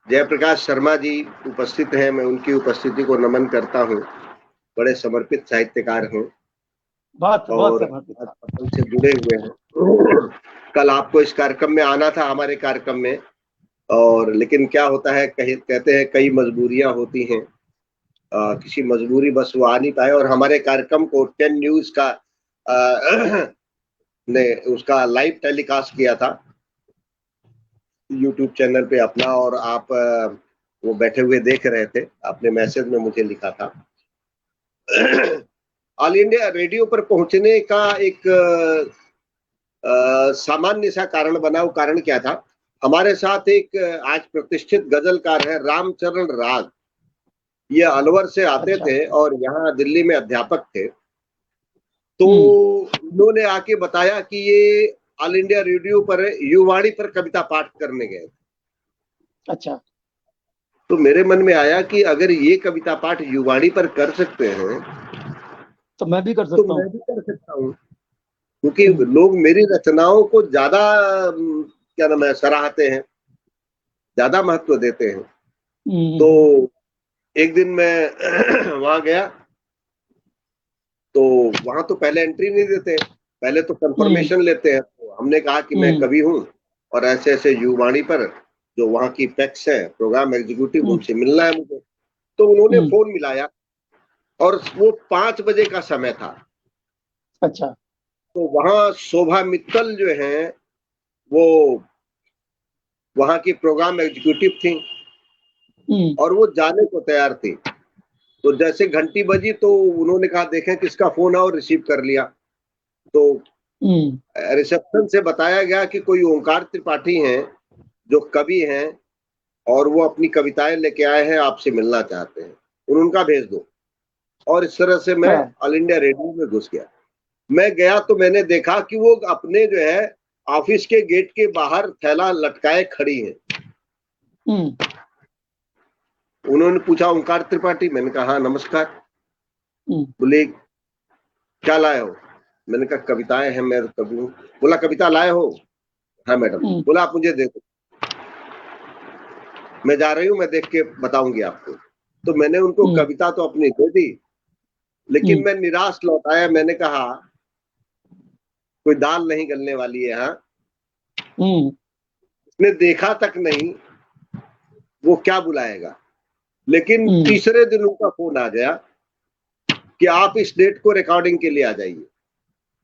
जयप्रकाश शर्मा जी उपस्थित हैं, मैं उनकी उपस्थिति को नमन करता हूँ। बड़े समर्पित साहित्यकार हैं बहुत बहुत और समर्पित आज था। पसंद से जुड़े हुए हैं। कल आपको इस कार्यक्रम में आना था, हमारे कार्यक्रम में, और लेकिन क्या होता है, कहते हैं कई मजबूरियां होती हैं, किसी मजबूरी बस वो आ नहीं पाए, और हमारे कार्यक्रम को 10 न्यूज का ने उसका लाइव टेलीकास्ट किया था यूट्यूब चैनल पे अपना, और आप वो बैठे हुए देख रहे थे, आपने मैसेज में मुझे लिखा था। ऑल इंडिया रेडियो पर पहुंचने का एक सामान्य सा कारण बना। वो कारण क्या था, हमारे साथ एक आज प्रतिष्ठित गजलकार है रामचरण राग, ये अलवर से आते अच्छा। थे और यहाँ दिल्ली में अध्यापक थे। तो उन्होंने आके बताया कि ये ऑल इंडिया रेडियो पर युवाणी पर कविता पाठ करने गए। अच्छा। तो मेरे मन में आया कि अगर ये कविता पाठ युवाणी पर कर सकते हैं तो मैं भी कर तो सकता मैं हूँ। भी कर सकता हूँ, क्योंकि लोग मेरी रचनाओं को ज्यादा क्या नाम है सराहते हैं, ज्यादा महत्व देते हैं। तो एक दिन मैं वहां गया, तो वहां तो पहले एंट्री नहीं देते, पहले तो कंफर्मेशन लेते हैं। तो हमने कहा कि मैं कवि हूँ और ऐसे ऐसे युवाणी पर जो वहाँ की पैक्स है, प्रोग्राम एग्जीक्यूटिव, उनसे मिलना है मुझे। तो उन्होंने फोन मिलाया और वो 5 बजे का समय था। अच्छा। तो वहाँ शोभा मित्तल जो है वो वहाँ की प्रोग्राम एग्जीक्यूटिव थी और वो जाने को तैयार थी। तो जैसे घंटी बजी तो उन्होंने कहा देखें किसका फोन है, और रिसीव कर लिया। तो रिसेप्शन से बताया गया कि कोई ओंकार त्रिपाठी हैं जो कवि हैं और वो अपनी कविताएं लेके आए हैं, आपसे मिलना चाहते हैं, उनका भेज दो। और इस तरह से मैं ऑल इंडिया रेडियो में घुस गया। मैं गया तो मैंने देखा कि वो अपने जो है ऑफिस के गेट के बाहर थैला लटकाए खड़ी है। उन्होंने पूछा ओंकार त्रिपाठी, मैंने कहा हाँ नमस्कार। बोले क्या लाए हो? मैंने कहा कविताएं हैं, मैं कवि हूँ। बोला कविता लाए हो? हाँ मैडम। बोला आप मुझे दे दो, मैं जा रही हूँ, मैं देख के बताऊंगी आपको। तो मैंने उनको कविता तो अपनी दे दी, लेकिन मैं निराश लौट आया। मैंने कहा कोई दाल नहीं गलने वाली है। हाँ, उसने देखा तक नहीं, वो क्या बुलाएगा। लेकिन तीसरे दिन उनका फोन आ गया कि आप इस डेट को रिकॉर्डिंग के लिए आ जाइए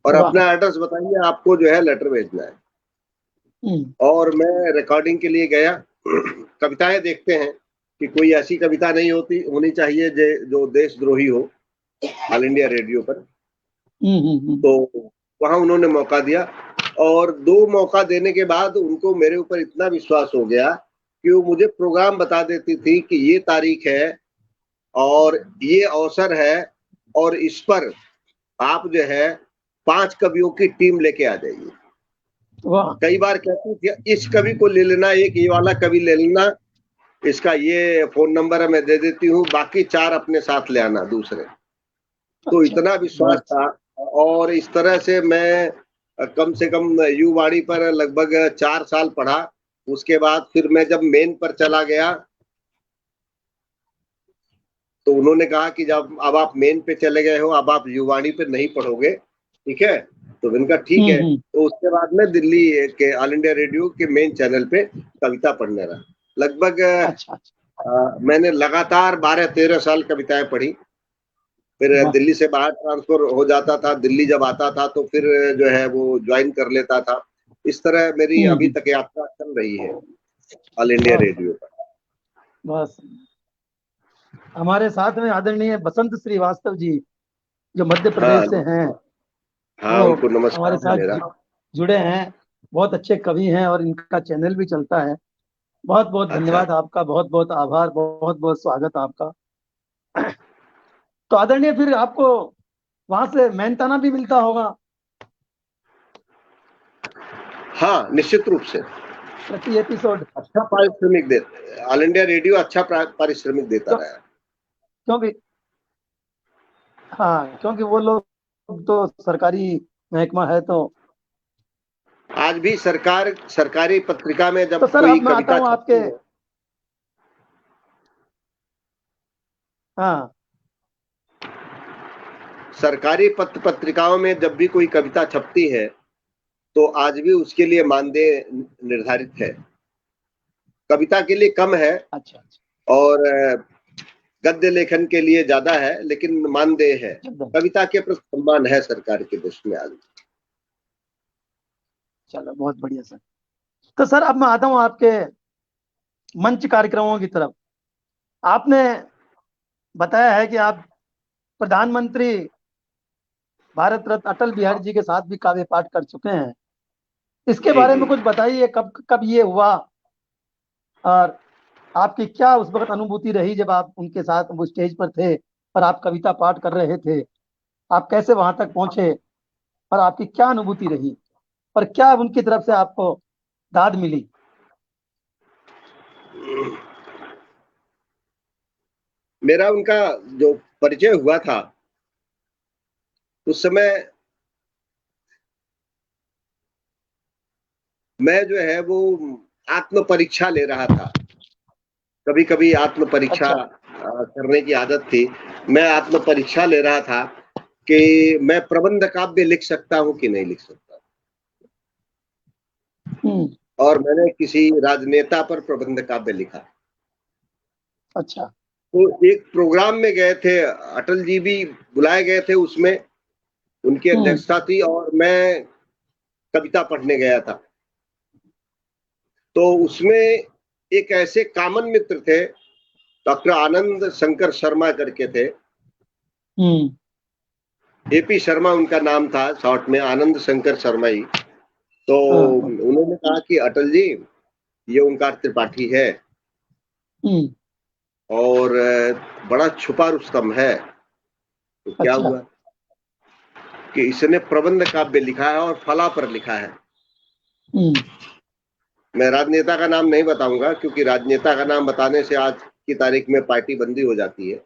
और अपना एड्रेस बताइए, आपको जो है लेटर भेजना है। और मैं रिकॉर्डिंग के लिए गया। कविताएं देखते हैं कि कोई ऐसी कविता नहीं होनी चाहिए जो देशद्रोही हो ऑल इंडिया रेडियो पर। तो वहां उन्होंने मौका दिया और 2 मौका देने के बाद उनको मेरे ऊपर इतना विश्वास हो गया कि वो मुझे प्रोग्राम बता देती थी कि ये तारीख है और ये अवसर है और इस पर आप जो है 5 कवियों की टीम लेके आ जाइए। कई बार कहती थी इस कवि को ले लेना, एक ये वाला कवि ले लेना, इसका ये फोन नंबर है मैं दे देती हूँ, बाकी 4 अपने साथ ले आना दूसरे। तो इतना विश्वास था। और इस तरह से मैं कम से कम युवाणी पर लगभग 4 साल पढ़ा। उसके बाद फिर मैं जब मेन पर चला गया तो उन्होंने कहा कि जब अब आप मेन पे चले गए हो, अब आप युवाणी पे नहीं पढ़ोगे, ठीक है? तो मैंने कहा ठीक है। तो उसके बाद मैं दिल्ली के ऑल इंडिया रेडियो के मेन चैनल पे कविता पढ़ने रहा। लगभग मैंने लगातार 12-13 साल कविताएं पढ़ी। फिर दिल्ली से बाहर ट्रांसफर हो जाता था, दिल्ली जब आता था तो फिर जो है वो ज्वाइन कर लेता था। इस तरह मेरी अभी तक यात्रा चल रही है ऑल इंडिया रेडियो पर। बस हमारे साथ में आदरणीय बसंत श्रीवास्तव जी जो मध्य प्रदेश से हैं, हाँ, उनको नमस्कार हमारे साथ मेरा। जुड़े हैं, बहुत अच्छे कवि हैं और इनका चैनल भी चलता है। बहुत बहुत धन्यवाद आपका, बहुत बहुत आभार, बहुत बहुत स्वागत आपका। तो आदरणीय फिर आपको वहां से मेहनताना भी मिलता होगा? हाँ, निश्चित रूप से प्रति एपिसोड अच्छा पारिश्रमिक दे, ऑल इंडिया रेडियो अच्छा पारिश्रमिक देता रहा है। क्योंकि हाँ, क्योंकि वो लोग तो सरकारी महकमा है तो आज भी सरकारी पत्रिका में जब तो सर कोई अब मैं आता कविता हूँ छपती आपके, है, हाँ सरकारी पत्रिकाओं में जब भी कोई कविता छपती है तो आज भी उसके लिए मानदेय निर्धारित है। कविता के लिए कम है अच्छा अच्छा। और गद्य लेखन के लिए ज्यादा है, लेकिन मानदेय है। कविता के प्रति सम्मान है सरकार के देश में आज। चलो बहुत बढ़िया सर। तो सर अब मैं आता हूँ आपके मंच कार्यक्रमों की तरफ। आपने बताया है कि आप प्रधानमंत्री भारत रत्न अटल बिहारी जी के साथ भी काव्य पाठ कर चुके हैं। इसके जी बारे जी। में कुछ बताइए, कब कब ये हुआ और आपकी क्या उस वक्त अनुभूति रही जब आप उनके साथ वो स्टेज पर थे और आप कविता पाठ कर रहे थे। आप कैसे वहां तक पहुंचे और आपकी क्या अनुभूति रही और क्या उनकी तरफ से आपको दाद मिली। मेरा उनका जो परिचय हुआ था उस समय मैं जो है वो आत्म परीक्षा ले रहा था। कभी कभी आत्म परीक्षा अच्छा। करने की आदत थी। मैं आत्म परीक्षा ले रहा था कि मैं प्रबंध काव्य लिख सकता हूँ कि नहीं लिख सकता। हम्म। और मैंने किसी राजनेता पर प्रबंध काव्य लिखा। अच्छा। तो एक प्रोग्राम में गए थे, अटल जी भी बुलाए गए थे उसमें, उनकी हम्म। अध्यक्षता थी और मैं कविता पढ़ने गया था। तो उसमें एक ऐसे कॉमन मित्र थे, डॉक्टर आनंद शंकर शर्मा करके थे। हम्म। एपी शर्मा उनका नाम था, शॉर्ट में आनंद शंकर शर्मा ही। तो हाँ। उन्होंने कहा कि अटल जी, ये ओंकार त्रिपाठी है हम्म। और बड़ा छुपा रुस्तम है। तो क्या अच्छा। हुआ कि इसने प्रबंध काव्य लिखा है और फला पर लिखा है। हम्म। मैं राजनेता का नाम नहीं बताऊंगा क्योंकि राजनेता का नाम बताने से आज की तारीख में पार्टी बंदी हो जाती है।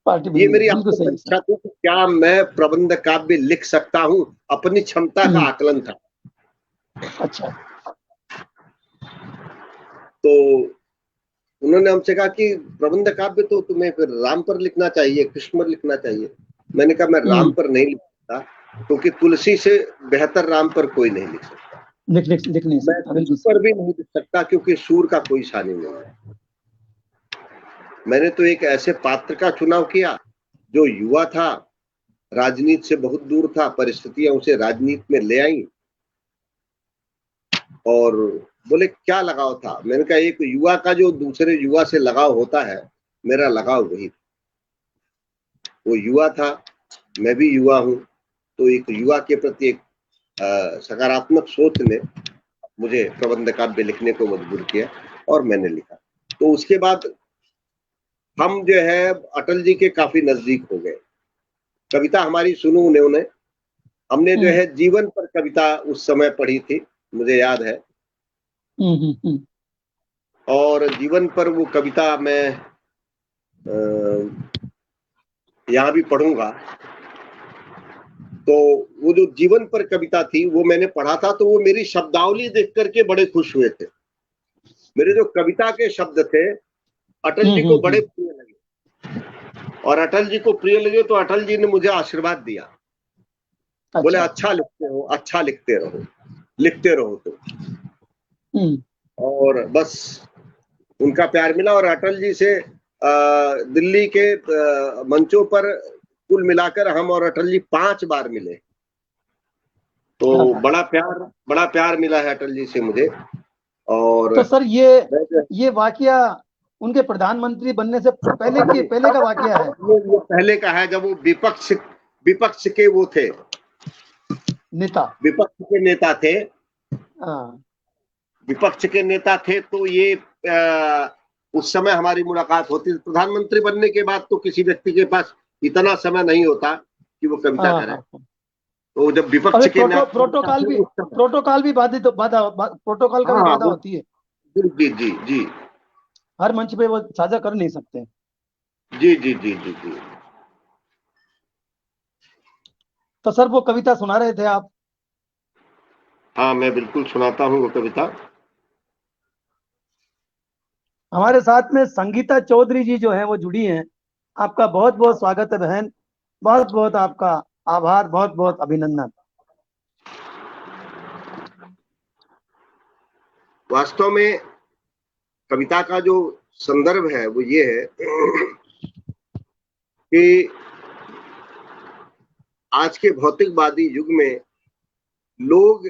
पार्टी ये बंदी है, मेरी बिल्कुल आत्म सही है सर। परीक्षा थी कि क्या मैं प्रबंध काव्य लिख सकता हूँ, अपनी क्षमता का हम्म। आकलन था। अच्छा। तो उन्होंने हमसे कहा कि प्रबंध काव्य तो तुम्हें फिर राम पर लिखना चाहिए, कृष्ण पर लिखना चाहिए। मैंने कहा मैं राम हम्म। पर नहीं लिख सकता क्योंकि तुलसी से बेहतर राम पर कोई नहीं लिख सकता। लिख नहीं मैं सकता, कृष्ण बिल्कुल पर सही। भी नहीं लिख सकता क्योंकि सूर का कोई सानी नहीं है। मैंने तो एक ऐसे पात्र का चुनाव किया जो युवा था, राजनीति से बहुत दूर था, परिस्थितियां उसे राजनीति में ले आई। और बोले क्या लगाव था? मैंने कहा एक युवा का जो दूसरे युवा से लगाव होता है, मेरा लगाव वही था। वो युवा था, मैं भी युवा हूँ। तो एक युवा के प्रति एक सकारात्मक सोच ने मुझे प्रबंध काव्य लिखने को मजबूर किया और मैंने लिखा। तो उसके बाद हम जो है अटल जी के काफी नजदीक हो गए। कविता हमारी सुनू उन्होंने, हमने जो हम्म। है जीवन पर कविता उस समय पढ़ी थी, मुझे याद है। हम्म। और जीवन पर वो कविता मैं यहाँ भी पढ़ूंगा। तो वो जो जीवन पर कविता थी वो मैंने पढ़ा था, तो वो मेरी शब्दावली देख करके बड़े खुश हुए थे। मेरे जो कविता के शब्द थे अटल जी को बड़े हम्म। प्रिय लगे और अटल जी को प्रिय लगे तो अटल जी ने मुझे आशीर्वाद दिया। बोले अच्छा। अच्छा लिखते हो, अच्छा लिखते रहो, लिखते रहो। तो हम्म। और बस उनका प्यार मिला और अटल जी से दिल्ली के मंचों पर कुल मिलाकर हम और अटल जी 5 बार मिले। तो क्या बात। बड़ा प्यार मिला है अटल जी से मुझे। और तो सर ये वाकया उनके प्रधानमंत्री बनने से पहले का वाकया है। ये पहले का है जब वो विपक्ष के वो थे, नेता। विपक्ष के नेता थे। हाँ। विपक्ष के नेता थे तो ये उस समय हमारी मुलाकात होती। प्रधानमंत्री बनने के बाद तो किसी व्यक्ति के पास इतना समय नहीं होता कि वो कविता हाँ करे। हाँ। तो जब और विपक्ष एक के नेता प्रोटोकॉल थे भी, उस समय, प्रोटोकॉल का भी हाँ बाधा वो, होती है। जी जी जी जी हर मंच पे वो साझा कर नहीं सकते। जी जी जी जी जी। तो सर वो कविता सुना रहे थे आप। हाँ, मैं बिल्कुल सुनाता हूँ वो कविता। हमारे साथ में संगीता चौधरी जी जो है वो जुड़ी हैं। आपका बहुत बहुत स्वागत है बहन। बहुत बहुत आपका आभार, बहुत बहुत अभिनंदन। वास्तव में कविता का जो संदर्भ है वो ये है कि आज के भौतिकवादी युग में लोग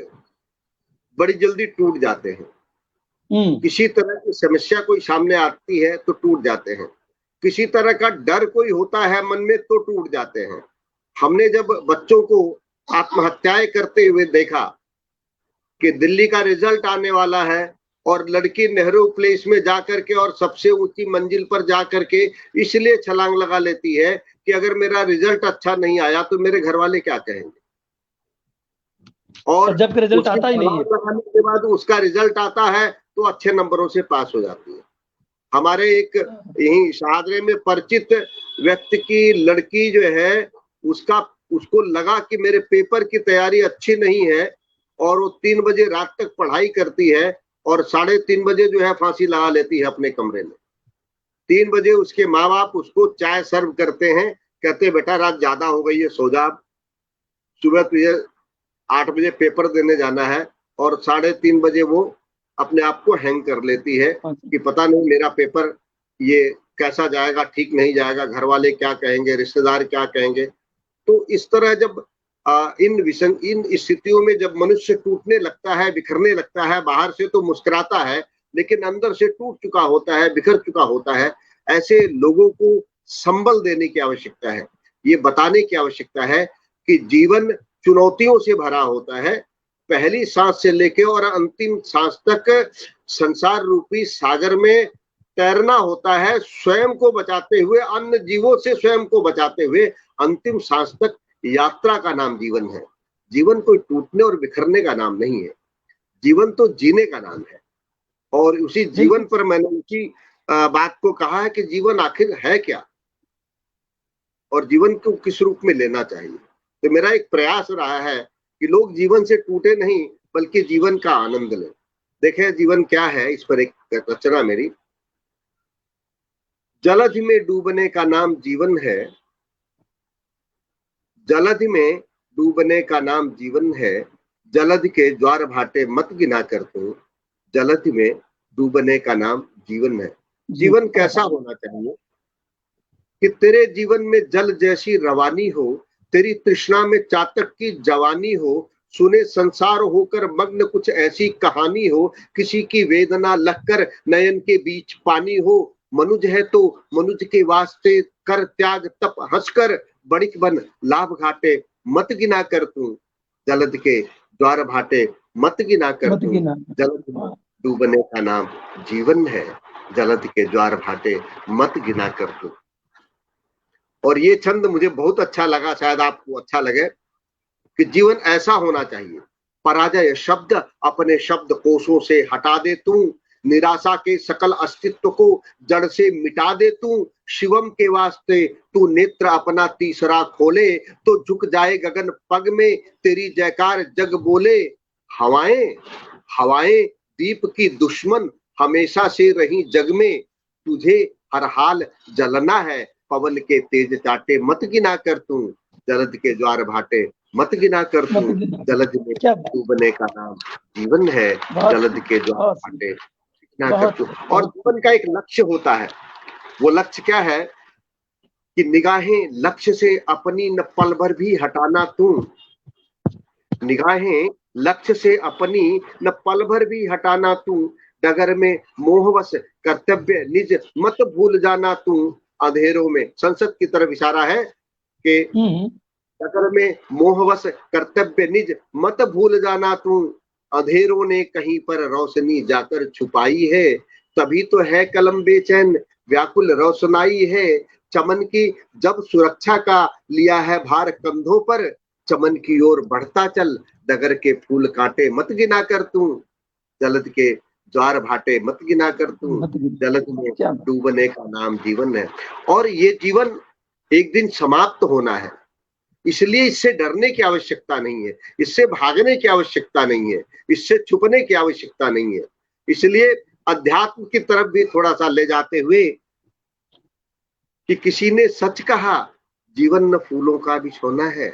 बड़ी जल्दी टूट जाते हैं। किसी तरह की समस्या कोई सामने आती है तो टूट जाते हैं, किसी तरह का डर कोई होता है मन में तो टूट जाते हैं। हमने जब बच्चों को आत्महत्याएं करते हुए देखा कि दिल्ली का रिजल्ट आने वाला है और लड़की नेहरू प्लेस में जाकर के और सबसे ऊंची मंजिल पर जाकर के इसलिए छलांग लगा लेती है कि अगर मेरा रिजल्ट अच्छा नहीं आया तो मेरे घर वाले क्या कहेंगे, और जबकि रिजल्ट आता ही नहीं है। लगाने के बाद उसका रिजल्ट आता है तो अच्छे नंबरों से पास हो जाती है। हमारे एक यही शाहदरे में परिचित व्यक्ति की लड़की जो है उसको लगा कि मेरे पेपर की तैयारी अच्छी नहीं है और वो 3 बजे रात तक पढ़ाई करती है और 3:30 बजे जो है फांसी लगा लेती है अपने कमरे में। 3 बजे उसके माँ बाप उसको चाय सर्व करते हैं, कहते बेटा रात ज्यादा हो गई है, सो जा, सुबह तुझे 8 बजे पेपर देने जाना है, और 3:30 बजे वो अपने आप को हैंग कर लेती है कि पता नहीं मेरा पेपर ये कैसा जाएगा, ठीक नहीं जाएगा, घर वाले क्या कहेंगे, रिश्तेदार क्या कहेंगे। तो इस तरह जब इन स्थितियों में जब मनुष्य टूटने लगता है, बिखरने लगता है, बाहर से तो मुस्कुराता है लेकिन अंदर से टूट चुका होता है, बिखर चुका होता है, ऐसे लोगों को संबल देने की आवश्यकता है। ये बताने की आवश्यकता है कि जीवन चुनौतियों से भरा होता है। पहली सांस से लेके और अंतिम सांस तक संसार रूपी सागर में तैरना होता है, स्वयं को बचाते हुए, अन्य जीवों से स्वयं को बचाते हुए। अंतिम सांस तक यात्रा का नाम जीवन है। जीवन कोई टूटने और बिखरने का नाम नहीं है, जीवन तो जीने का नाम है। और उसी जीवन पर मैंने उसी बात को कहा है कि जीवन आखिर है क्या और जीवन को किस रूप में लेना चाहिए। तो मेरा एक प्रयास रहा है कि लोग जीवन से टूटे नहीं बल्कि जीवन का आनंद लें। देखें जीवन क्या है, इस पर एक रचना मेरी। जलधि में डूबने का नाम जीवन है, जलधि में डूबने का नाम जीवन है, जलधि के ज्वार भाटे मत गिना कर तू, जलधि में डूबने का नाम जीवन है। जीवन कैसा होना चाहिए कि तेरे जीवन में जल जैसी रवानी हो, तेरी तृष्णा में चातक की जवानी हो, सुने संसार होकर मग्न कुछ ऐसी कहानी हो, किसी की वेदना लगकर नयन के बीच पानी हो। मनुज है तो मनुज के वास्ते कर त्याग तप हंसकर, बड़िक बन लाभ घाटे मत गिना कर तू, जलद के द्वार भाटे मत गिना कर तू, जलद में डूबने का नाम जीवन है, जलद के ज्वार भाटे मत गिना कर तू। और ये छंद मुझे बहुत अच्छा लगा, शायद आपको अच्छा लगे, कि जीवन ऐसा होना चाहिए। पराजय शब्द अपने शब्द कोशों से हटा दे तू, निराशा के सकल अस्तित्व को जड़ से मिटा दे तू, शिवम के वास्ते तू नेत्र अपना तीसरा खोले, तो झुक जाए गगन पग में तेरी जयकार जग बोले। हवाएं हवाएं दीप की दुश्मन हमेशा से रही जग में, तुझे हर हाल जलना है, पवन के तेज चाटे मत गिना कर तू, जलद के ज्वार भाटे मत गिना कर तू, जलद में डूबने का नाम जीवन है, जलद के ज्वार भाटे गिना कर तू। और जीवन का एक लक्ष्य होता है, वो लक्ष्य क्या है कि निगाहें लक्ष्य से अपनी न पल भर भी हटाना तू, निगाहें लक्ष्य से अपनी न पल भर भी हटाना तू, डगर में मोहवश कर्तव्य निज मत भूल जाना तू, अंधेरों में, संसद की तरफ इशारा है कि डगर में मोहवश कर्तव्य निज मत भूल जाना तू, अंधेरों ने कहीं पर रोशनी जाकर छुपाई है, तभी तो है कलम बेचैन व्याकुल रोशनाई है, चमन की जब सुरक्षा का लिया है भार कंधों पर, चमन की ओर बढ़ता चल, डगर के फूल कांटे मत गिना कर तू, जलद के ज्वार भाटे मत गिना कर तू, जलद में डूबने का नाम जीवन है। और ये जीवन एक दिन समाप्त होना है, इसलिए इससे डरने की आवश्यकता नहीं है, इससे भागने की आवश्यकता नहीं है, इससे छुपने की आवश्यकता नहीं है। इसलिए अध्यात्म की तरफ भी थोड़ा सा ले जाते हुए कि किसी ने सच कहा, जीवन न फूलों का बिछौना है।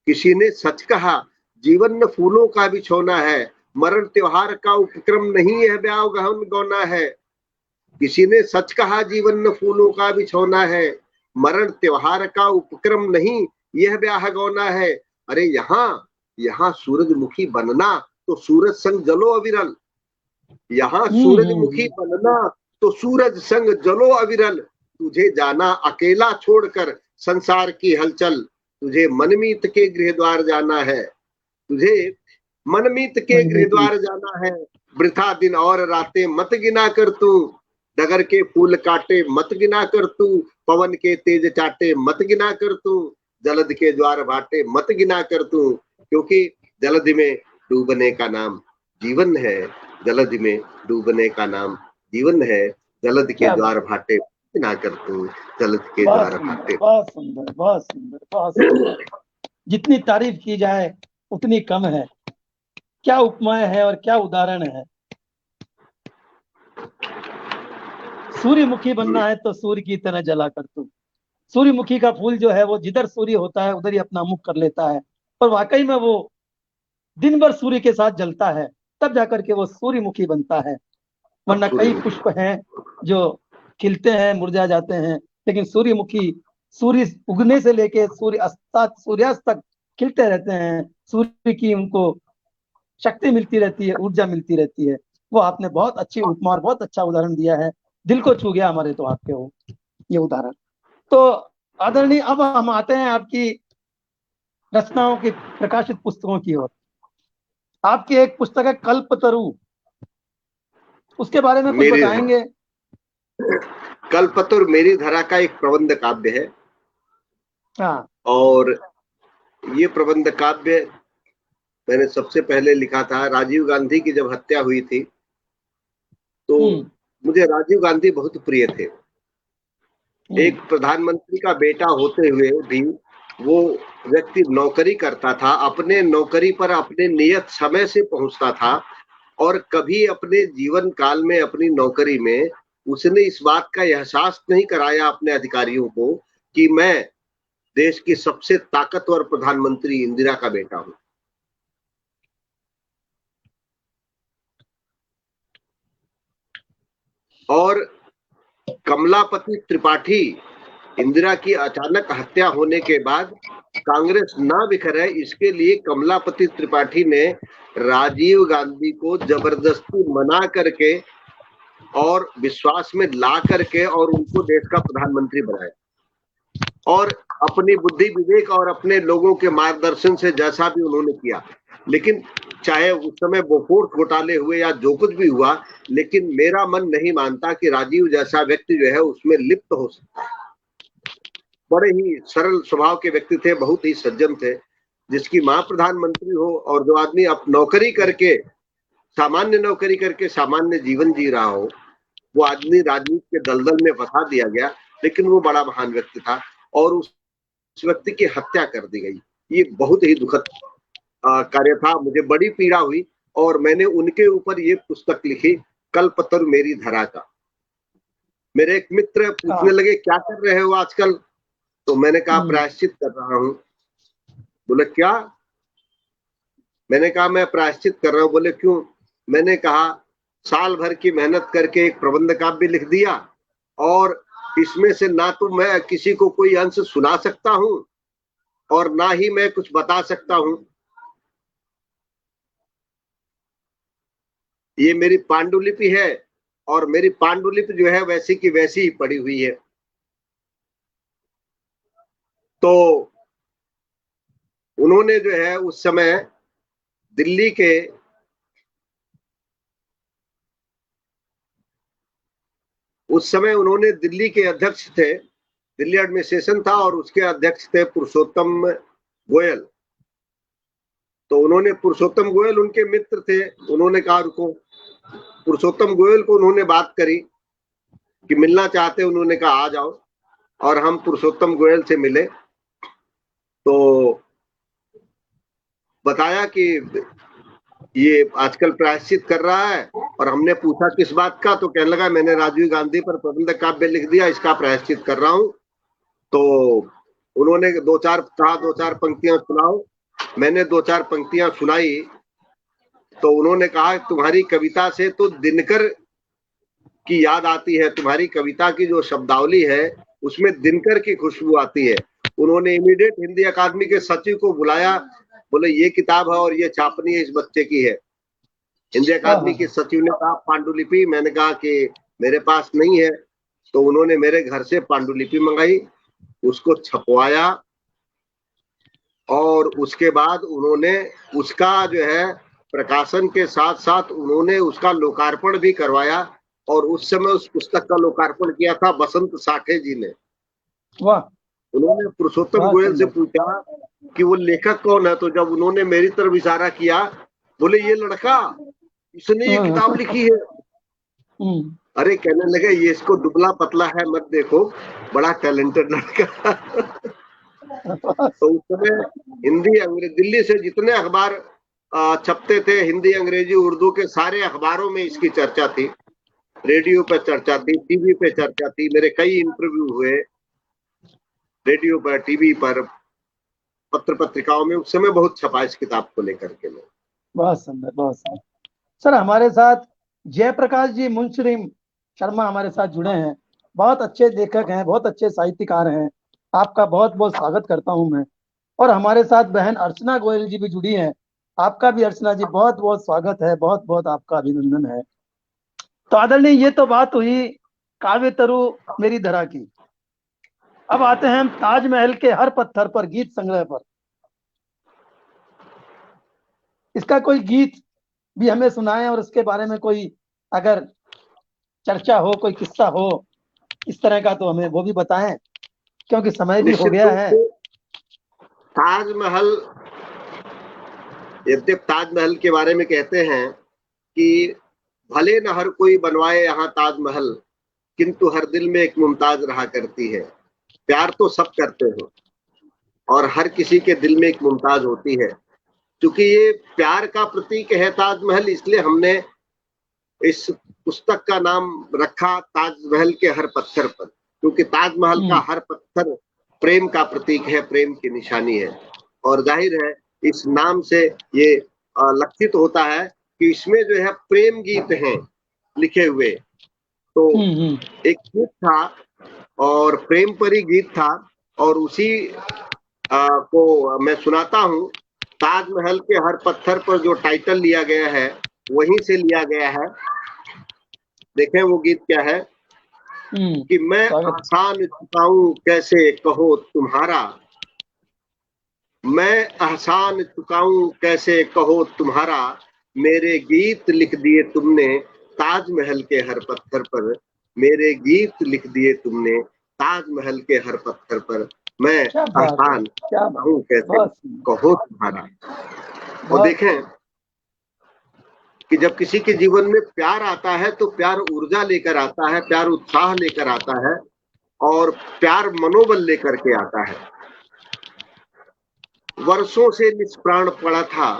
किसी ने सच कहा, जीवन न फूलों का बिछौना है, मरण त्योहार का उपक्रम नहीं है, ब्याह गहन गौना है। किसी ने सच कहा, जीवन न फूलों का बिछौना है, मरण त्योहार का उपक्रम नहीं, यह ब्याह गौना है। अरे यहाँ सूरजमुखी बनना तो सूरज संग जलो अविरल, यहाँ सूरजमुखी बनना तो सूरज संग जलो अविरल। तुझे जाना अकेला छोड़कर संसार की हलचल, तुझे मनमीत के गृह द्वार जाना है, तुझे मनमीत के गृह द्वार जाना है। वृथा दिन और रातें मत गिना कर तू, डगर के फूल काटे मत गिना कर तू, पवन के तेज चाटे मत गिना कर तू, जलद के द्वार बाटे मत गिना कर तू। क्योंकि जलद में डूबने का नाम जीवन है, जलद में डूबने का नाम जीवन है, जलद के द्वार भाटे ना कर तू, जलद के द्वार भाटे। बहुत सुंदर, बहुत सुंदर, बहुत सुंदर। जितनी तारीफ की जाए उतनी कम है। क्या उपमाएं है और क्या उदाहरण है। सूर्यमुखी बनना है तो सूर्य की तरह जला कर तू। सूर्यमुखी का फूल जो है वो जिधर सूर्य होता है उधर ही अपना मुख कर लेता है, पर वाकई में वो दिन भर सूर्य के साथ जलता है, तब जाकर के वो सूर्यमुखी बनता है। वरना कई पुष्प हैं जो खिलते हैं, मुरझा जाते हैं, लेकिन सूर्यमुखी सूर्य उगने से लेके सूर्यास्त तक खिलते रहते हैं। सूर्य की उनको शक्ति मिलती रहती है, ऊर्जा मिलती रहती है। वो आपने बहुत अच्छी उपमा और बहुत अच्छा उदाहरण दिया है, दिल को छू गया हमारे तो आपके वो ये उदाहरण। तो आदरणीय, अब हम आते हैं आपकी रचनाओं की प्रकाशित पुस्तकों की ओर। आपकी एक पुस्तक है कल्पतरु, उसके बारे में कुछ बताएंगे? कल्पतरु मेरी धरा का एक प्रबंध काव्य है। हाँ। और ये प्रबंध काव्य मैंने सबसे पहले लिखा था राजीव गांधी की जब हत्या हुई थी, तो मुझे राजीव गांधी बहुत प्रिय थे। एक प्रधानमंत्री का बेटा होते हुए भी वो व्यक्ति नौकरी करता था, अपने नौकरी पर अपने नियत समय से पहुंचता था, और कभी अपने जीवन काल में अपनी नौकरी में उसने इस बात का एहसास नहीं कराया अपने अधिकारियों को कि मैं देश की सबसे ताकतवर प्रधानमंत्री इंदिरा का बेटा हूं। और कमलापति त्रिपाठी, इंदिरा की अचानक हत्या होने के बाद कांग्रेस ना बिखरे, इसके लिए कमलापति त्रिपाठी ने राजीव गांधी को जबरदस्ती मना करके और विश्वास में ला करके और उनको देश का प्रधानमंत्री बनाया। और अपनी बुद्धि विवेक और अपने लोगों के मार्गदर्शन से जैसा भी उन्होंने किया, लेकिन चाहे उस समय बोफोर्स घोटाले हुए या जो कुछ भी हुआ, लेकिन मेरा मन नहीं मानता कि राजीव जैसा व्यक्ति जो है उसमें लिप्त हो सकता है। बड़े ही सरल स्वभाव के व्यक्ति थे, बहुत ही सज्जन थे। जिसकी माँ प्रधानमंत्री हो और जो आदमी अब नौकरी करके, सामान्य नौकरी करके सामान्य जीवन जी रहा हो, वो आदमी राजनीति के दलदल में फंसा दिया गया। लेकिन वो बड़ा महान व्यक्ति था और उस व्यक्ति की हत्या कर दी गई। ये बहुत ही दुखद कार्य था, मुझे बड़ी पीड़ा हुई और मैंने उनके ऊपर ये पुस्तक लिखी, कल्पतरु मेरी धरा का। मेरे एक मित्र पूछने लगे क्या कर रहे हो आजकल, तो मैंने कहा प्रायश्चित कर रहा हूँ। बोले क्या? मैंने कहा मैं प्रायश्चित कर रहा हूँ। बोले क्यों? मैंने कहा साल भर की मेहनत करके एक प्रबंध काव्य लिख दिया और इसमें से ना तो मैं किसी को कोई अंश सुना सकता हूँ और ना ही मैं कुछ बता सकता हूँ। ये मेरी पांडुलिपि है और मेरी पांडुलिपि जो है वैसी की वैसी ही पड़ी हुई है। तो उन्होंने जो है उस समय दिल्ली के उन्होंने दिल्ली के अध्यक्ष थे, दिल्ली एडमिनिस्ट्रेशन था और उसके अध्यक्ष थे पुरुषोत्तम गोयल। तो उन्होंने पुरुषोत्तम गोयल उनके मित्र थे, उन्होंने कहा रुको। पुरुषोत्तम गोयल को उन्होंने बात करी कि मिलना चाहते, उन्होंने कहा आ जाओ, और हम पुरुषोत्तम गोयल से मिले तो बताया कि ये आजकल प्रायश्चित कर रहा है, और हमने पूछा किस बात का, तो कहने लगा मैंने राजीव गांधी पर प्रबंध काव्य लिख दिया, इसका प्रायश्चित कर रहा हूं। तो उन्होंने दो चार पंक्तियां सुनाओ। मैंने दो चार पंक्तियां सुनाई, तो उन्होंने कहा तुम्हारी कविता से तो दिनकर की याद आती है, तुम्हारी कविता की जो शब्दावली है उसमें दिनकर की खुशबू आती है। उन्होंने इमीडिएट हिंदी अकादमी के सचिव को बुलाया, बोले ये किताब है और ये छापनी है, इस बच्चे की है। हिंदी अकादमी के सचिव ने कहा पांडुलिपि, मैंने कहा कि मेरे पास नहीं है। तो उन्होंने मेरे घर से पांडुलिपि मंगाई, उसको छपवाया, और उसके बाद उन्होंने उसका जो है प्रकाशन के साथ साथ उन्होंने उसका लोकार्पण भी करवाया। और उस समय उस पुस्तक का लोकार्पण किया था बसंत साठे जी ने। वाह। उन्होंने पुरुषोत्तम गोयल से पूछा कि वो लेखक कौन है, तो जब उन्होंने मेरी तरफ इशारा किया, बोले ये लड़का, इसने ये किताब लिखी है। अरे कहने लगे ये इसको दुबला पतला है मत देखो, बड़ा टैलेंटेड लड़का। तो उस समय हिंदी अंग्रेजी, दिल्ली से जितने अखबार छपते थे हिंदी अंग्रेजी उर्दू के, सारे अखबारों में इसकी चर्चा थी, रेडियो पे चर्चा थी, टीवी पे चर्चा थी। मेरे कई इंटरव्यू हुए रेडियो पर, टीवी पर, पत्र पत्रिकाओं में। उस समय बहुत छपा इस किताब को लेकर के। बहुत सुंदर, बहुत सुंदर। सर हमारे साथ जयप्रकाश जी मुंशीराम शर्मा हमारे साथ जुड़े हैं, बहुत अच्छे लेखक हैं, बहुत अच्छे साहित्यकार हैं। आपका बहुत बहुत स्वागत करता हूं मैं। और हमारे साथ बहन अर्चना गोयल जी भी जुड़ी हैं, आपका भी अर्चना जी बहुत बहुत स्वागत है, बहुत बहुत आपका अभिनंदन है। तो आदरणीय, ये तो बात हुई काव्य तरु मेरी धरा की। अब आते हैं हम ताजमहल के हर पत्थर पर गीत संग्रह पर। इसका कोई गीत भी हमें सुनाएं, और इसके बारे में कोई अगर चर्चा हो, कोई किस्सा हो इस तरह का, तो हमें वो भी बताएं, क्योंकि समय भी हो गया है। ताजमहल, यद्यप ताजमहल के बारे में कहते हैं कि भले न हर कोई बनवाए यहाँ ताजमहल, किंतु हर दिल में एक मुमताज रहा करती है। प्यार तो सब करते हो और हर किसी के दिल में एक मुमताज होती है। क्योंकि ये प्यार का प्रतीक है ताजमहल, इसलिए हमने इस पुस्तक का नाम रखा ताजमहल के हर पत्थर पर, क्योंकि ताजमहल का हर पत्थर प्रेम का प्रतीक है, प्रेम की निशानी है। और जाहिर है इस नाम से ये लक्षित होता है कि इसमें जो है प्रेम गीत हैं लिखे हुए। तो एक गीत था और प्रेम पर ही गीत था, और उसी को मैं सुनाता हूँ। ताजमहल के हर पत्थर पर जो टाइटल लिया गया है वहीं से लिया गया है। देखें वो गीत क्या है कि मैं एहसान चुकाऊं कैसे कहो तुम्हारा, मैं एहसान चुकाऊं कैसे कहो तुम्हारा, मेरे गीत लिख दिए तुमने ताजमहल के हर पत्थर पर, मेरे गीत लिख दिए तुमने ताजमहल के हर पत्थर पर, मैं एहसान चुकाऊं कैसे कहो तुम्हारा। और देखें कि जब किसी के जीवन में प्यार आता है तो प्यार ऊर्जा लेकर आता है, प्यार उत्साह लेकर आता है, और प्यार मनोबल लेकर के आता है। वर्षों से निष्प्राण पड़ा था,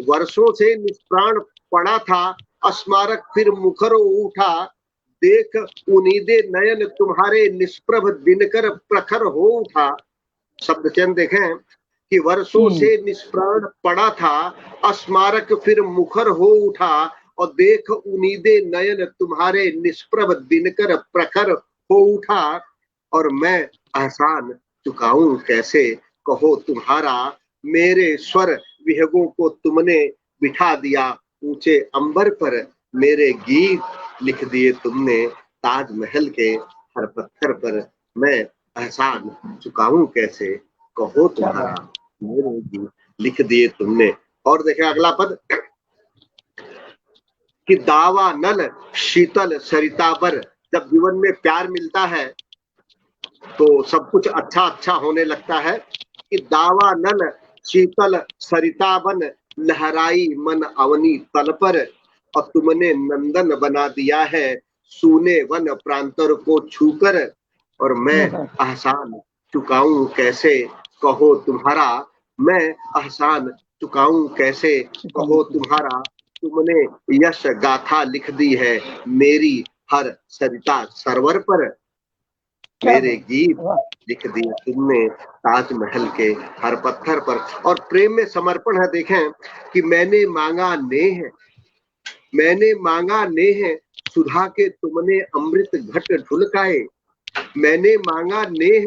वर्षों से निष्प्राण पड़ा था, अस्मारक फिर मुखर उठा, देख उनीदे नयन तुम्हारे निष्प्रभ दिनकर प्रखर हो उठा। शब्द चयन देखें कि वर्षों से निष्प्राण पड़ा था, अस्मारक फिर मुखर हो उठा, और देख उनीदे नयन तुम्हारे निष्प्रभ दिनकर प्रखर हो उठा, और मैं एहसान चुकाऊं कैसे कहो तुम्हारा, मेरे स्वर विहगों को तुमने बिठा दिया ऊंचे अंबर पर, मेरे गीत लिख दिए तुमने ताजमहल के हर पत्थर पर, मैं एहसान चुकाऊं कैसे कहो तुम्हारा, मेरे गीत लिख दिए तुमने। और देखें अगला पद कि दावा नल शीतल सरिता पर, जब जीवन में प्यार मिलता है तो सब कुछ अच्छा अच्छा होने लगता है। कि दावा नल शीतल सरिता बन, लहराई मन अवनी तल पर, और तुमने नंदन बना दिया है सूने वन प्रांतर को छूकर, और मैं एहसान चुकाऊं कैसे कहो तुम्हारा, मैं एहसान चुकाऊं कैसे कहो तुम्हारा। तुमने यश गाथा लिख दी है मेरी हर सरिता सरवर पर, मेरे गीत लिख दिए तुमने ताजमहल के हर पत्थर पर। और प्रेम में समर्पण है, देखें कि मैंने मांगा नेह, मैंने मांगा नेह सुधा के तुमने अमृत घट ढुलकाए, मैंने मांगा नेह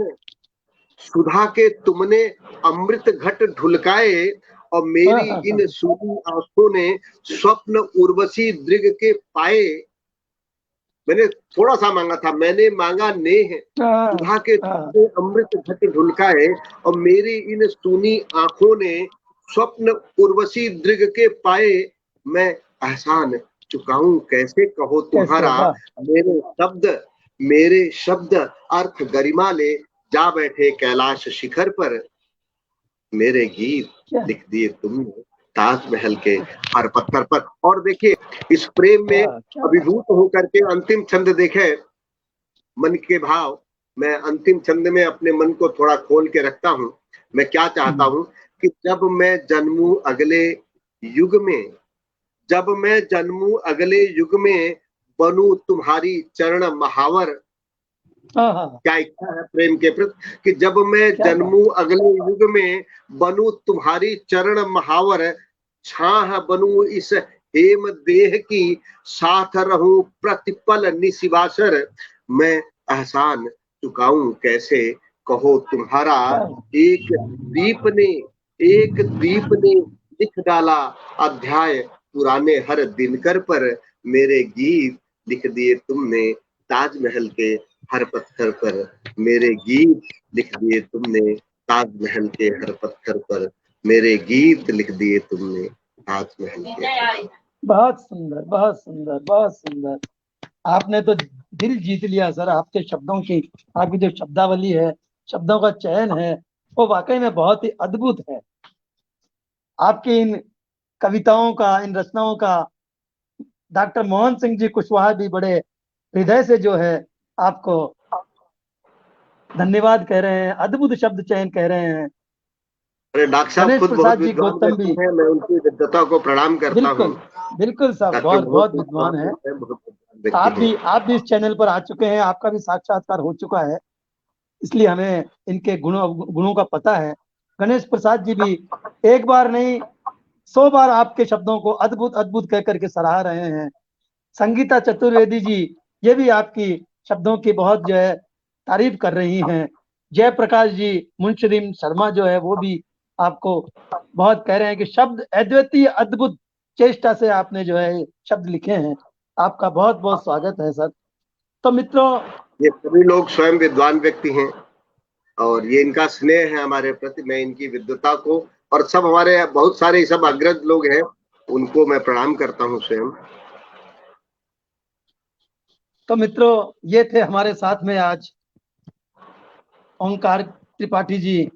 सुधा के तुमने अमृत घट ढुलकाए, और मेरी इन सूरी आंखों ने स्वप्न उर्वशी दृग के पाए। मैंने थोड़ा सा मांगा था, मैंने मांगा नेह सुधा के तुमने अमृत घट ढुलकाए, और मेरी इन सूनी आंखों ने स्वप्न उर्वशी दृग के पाए, मैं एहसान चुकाऊं कैसे कहो तुम्हारा। मेरे शब्द अर्थ गरिमा ले जा बैठे कैलाश शिखर पर, मेरे गीत लिख दिए तुमने ताजमहल के हर पत्थर पर। और देखिए इस प्रेम में अभिभूत होकर के अंतिम छंद देखे, मन के भाव। मैं अंतिम छंद में अपने मन को थोड़ा खोल के रखता हूं। मैं क्या चाहता हूं कि जब मैं जन्मूं अगले युग में, जब मैं जन्मूं अगले युग में बनूं तुम्हारी चरण महावर। क्या इच्छा है प्रेम के प्रति कि जब मैं जन्मूं अगले युग में बनूं तुम्हारी चरण महावर, छाह बनूं इस हेम देह की साथ रहूं प्रतिपल निशिवासर, मैं एहसान चुकाऊं कैसे कहो तुम्हारा। एक दीप ने लिख डाला अध्याय पुराने हर दिनकर पर, मेरे गीत लिख दिए तुमने ताजमहल के हर पत्थर पर, मेरे गीत लिख दिए तुमने ताजमहल के हर पत्थर पर, मेरे गीत लिख दिए तुमने ताजमहल के। बहुत सुंदर, बहुत सुंदर, बहुत सुंदर। आपने तो दिल जीत लिया सर। आपके शब्दों की, आपकी जो शब्दावली है, शब्दों का चयन है, वो वाकई में बहुत ही अद्भुत है। आपकी इन कविताओं का, इन रचनाओं का डॉक्टर मोहन सिंह जी कुशवाहा भी बड़े हृदय से जो है आपको धन्यवाद कह रहे हैं, अद्भुत शब्द चयन कह रहे हैं। अरे डॉक्टर साहब खुद बहुत विद्वान व्यक्ति हैं, मैं उनकी विद्वता को प्रणाम करता हूं। बिल्कुल साहब, बहुत बहुत विद्वान है। आप भी इस चैनल पर आ चुके हैं, आपका भी साक्षात्कार हो चुका है, इसलिए हमें इनके गुणों का पता है। गणेश प्रसाद जी भी एक बार नहीं 100 बार आपके शब्दों को अद्भुत अद्भुत कह करके सराह रहे हैं। संगीता चतुर्वेदी जी ये भी आपकी शब्दों की बहुत जो है तारीफ कर रही हैं। जयप्रकाश जी, मुंशीरिम शर्मा जो है वो भी आपको बहुत कह रहे हैं कि शब्द अद्वितीय अद्भुत चेष्टा से आपने जो है शब्द लिखे हैं। आपका बहुत बहुत स्वागत है सर। तो मित्रों, ये सभी लोग स्वयं विद्वान व्यक्ति हैं और ये इनका स्नेह है हमारे प्रति। मैं इनकी विद्वता को, और सब हमारे बहुत सारे सब अग्रज लोग हैं, उनको मैं प्रणाम करता हूं स्वयं। तो मित्रों, ये थे हमारे साथ में आज ओंकार त्रिपाठी जी,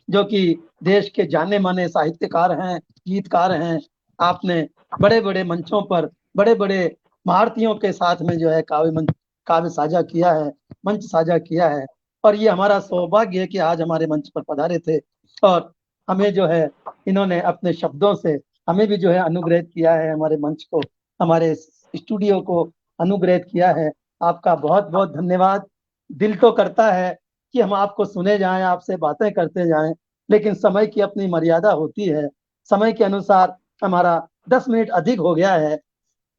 जो कि देश के जाने माने साहित्यकार हैं, गीतकार हैं। आपने बड़े बड़े मंचों पर बड़े बड़े महारथियों के साथ में जो है काव्य साझा किया है, मंच साझा किया है। और ये हमारा सौभाग्य है कि आज हमारे मंच पर पधारे थे और हमें जो है इन्होंने अपने शब्दों से हमें भी जो है अनुग्रहित किया है, हमारे मंच को, हमारे स्टूडियो को अनुग्रहित किया है। आपका बहुत बहुत धन्यवाद। दिल तो करता है कि हम आपको सुने जाएं, आपसे बातें करते जाएं, लेकिन समय की अपनी मर्यादा होती है। समय के अनुसार हमारा 10 मिनट अधिक हो गया है,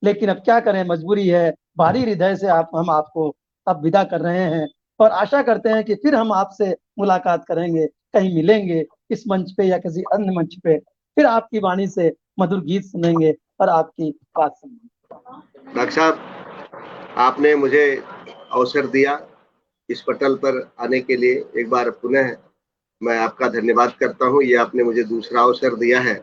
लेकिन अब क्या करें, मजबूरी है। भारी हृदय से हम आपको अब विदा कर रहे हैं और आशा करते हैं कि फिर हम आपसे मुलाकात करेंगे, कहीं मिलेंगे इस मंच पे या किसी अन्य मंच पे, फिर आपकी वाणी से मधुर गीत सुनेंगे और आपकी बात सुनेंगे। डॉक्टर साहब, आपने मुझे अवसर दिया इस पटल पर आने के लिए, एक बार पुनः मैं आपका धन्यवाद करता हूं। ये आपने मुझे दूसरा अवसर दिया है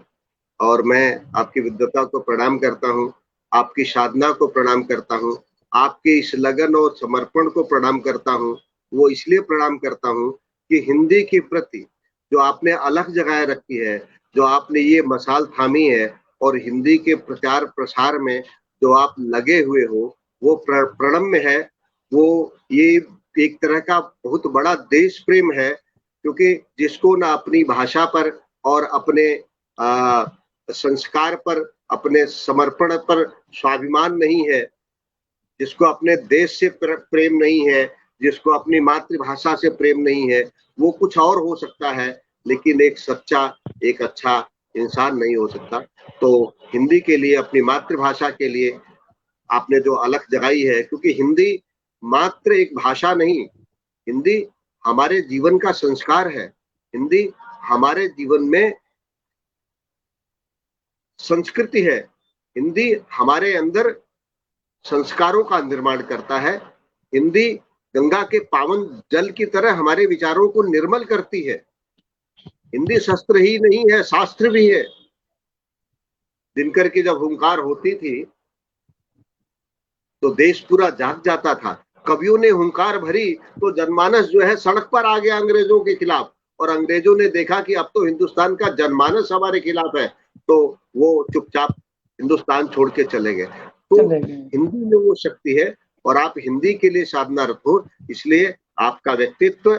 और मैं आपकी विद्वता को प्रणाम करता हूं, आपकी साधना को प्रणाम करता हूं, आपके इस लगन और समर्पण को प्रणाम करता हूं। वो इसलिए प्रणाम करता हूं कि हिंदी के प्रति जो आपने अलग जगह रखी है, जो आपने ये मसाल थामी है और हिंदी के प्रचार प्रसार में जो आप लगे हुए हो, वो प्रणम्य है। वो ये एक तरह का बहुत बड़ा देश प्रेम है क्योंकि जिसको ना अपनी भाषा पर और अपने संस्कार पर, अपने समर्पण पर स्वाभिमान नहीं है, जिसको अपने देश से प्रेम नहीं है, जिसको अपनी मातृभाषा से प्रेम नहीं है, वो कुछ और हो सकता है, लेकिन एक सच्चा, एक अच्छा इंसान नहीं हो सकता। तो हिंदी के लिए, अपनी मातृभाषा के लिए आपने जो अलख जगाई है, क्योंकि हिंदी मात्र एक भाषा नहीं, हिंदी हमारे जीवन का संस्कार है। हिंदी हमारे जीवन में संस्कृति है। हिंदी हमारे अंदर संस्कारों का निर्माण करता है। हिंदी गंगा के पावन जल की तरह हमारे विचारों को निर्मल करती है। हिंदी शस्त्र ही नहीं है, शास्त्र भी है। दिनकर की जब हुंकार होती थी तो देश पूरा जाग जाता था। कवियों ने हुंकार भरी तो जनमानस जो है सड़क पर आ गया अंग्रेजों के खिलाफ, और अंग्रेजों ने देखा कि अब तो हिंदुस्तान का जनमानस हमारे खिलाफ है, तो वो चुपचाप हिंदुस्तान छोड़ के चले गए। तो हिंदी में वो शक्ति है, और आप हिंदी के लिए साधनारत हो, इसलिए आपका व्यक्तित्व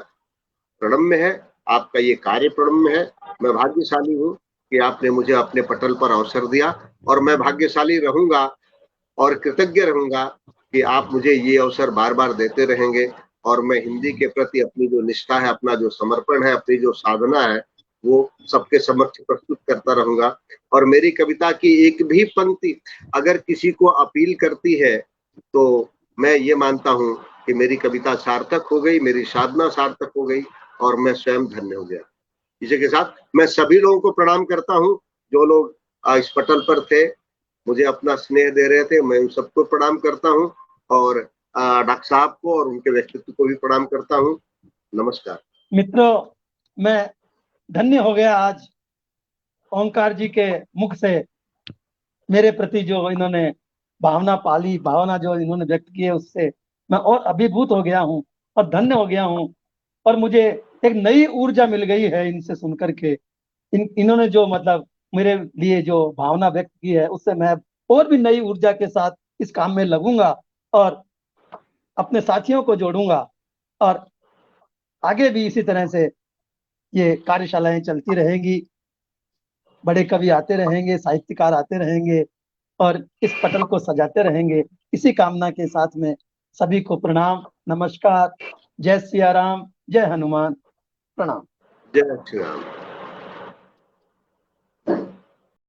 प्रणम्य है, आपका ये कार्य प्रणम्य है। मैं भाग्यशाली हूँ कि आपने मुझे अपने पटल पर अवसर दिया, और मैं भाग्यशाली रहूंगा और कृतज्ञ रहूंगा कि आप मुझे ये अवसर बार बार देते रहेंगे, और मैं हिंदी के प्रति अपनी जो निष्ठा है, अपना जो समर्पण है, अपनी जो साधना है, वो सबके समक्ष प्रस्तुत करता रहूंगा। और मेरी कविता की एक भी पंक्ति अगर किसी को अपील करती है तो मैं ये मानता हूँ कि मेरी कविता सार्थक हो गई, मेरी साधना सार्थक हो गई, और मैं स्वयं धन्य हो गया। इसी के साथ मैं सभी लोगों को प्रणाम करता हूँ जो लोग इस पटल पर थे, मुझे अपना स्नेह दे रहे थे। मैं उन सबको प्रणाम करता हूँ, और डॉक्टर साहब को और उनके व्यक्तित्व को भी प्रणाम करता हूँ। नमस्कार मित्रों, मैं धन्य हो गया आज ओंकार जी के मुख से मेरे प्रति जो इन्होंने भावना पाली, भावना जो इन्होंने व्यक्त की है, उससे मैं और अभिभूत हो गया हूँ और धन्य हो गया हूँ। और मुझे एक नई ऊर्जा मिल गई है इनसे सुनकर के। इन्होंने जो मतलब मेरे लिए जो भावना व्यक्त की है, उससे मैं और भी नई ऊर्जा के साथ इस काम में लगूंगा और अपने साथियों को जोड़ूंगा, और आगे भी इसी तरह से ये कार्यशालाएं चलती रहेंगी। बड़े कवि आते रहेंगे, साहित्यकार आते रहेंगे, और इस पटल को सजाते रहेंगे। इसी कामना के साथ में सभी को प्रणाम, नमस्कार, जय सिया राम, जय हनुमान, प्रणाम। जय श्री राम।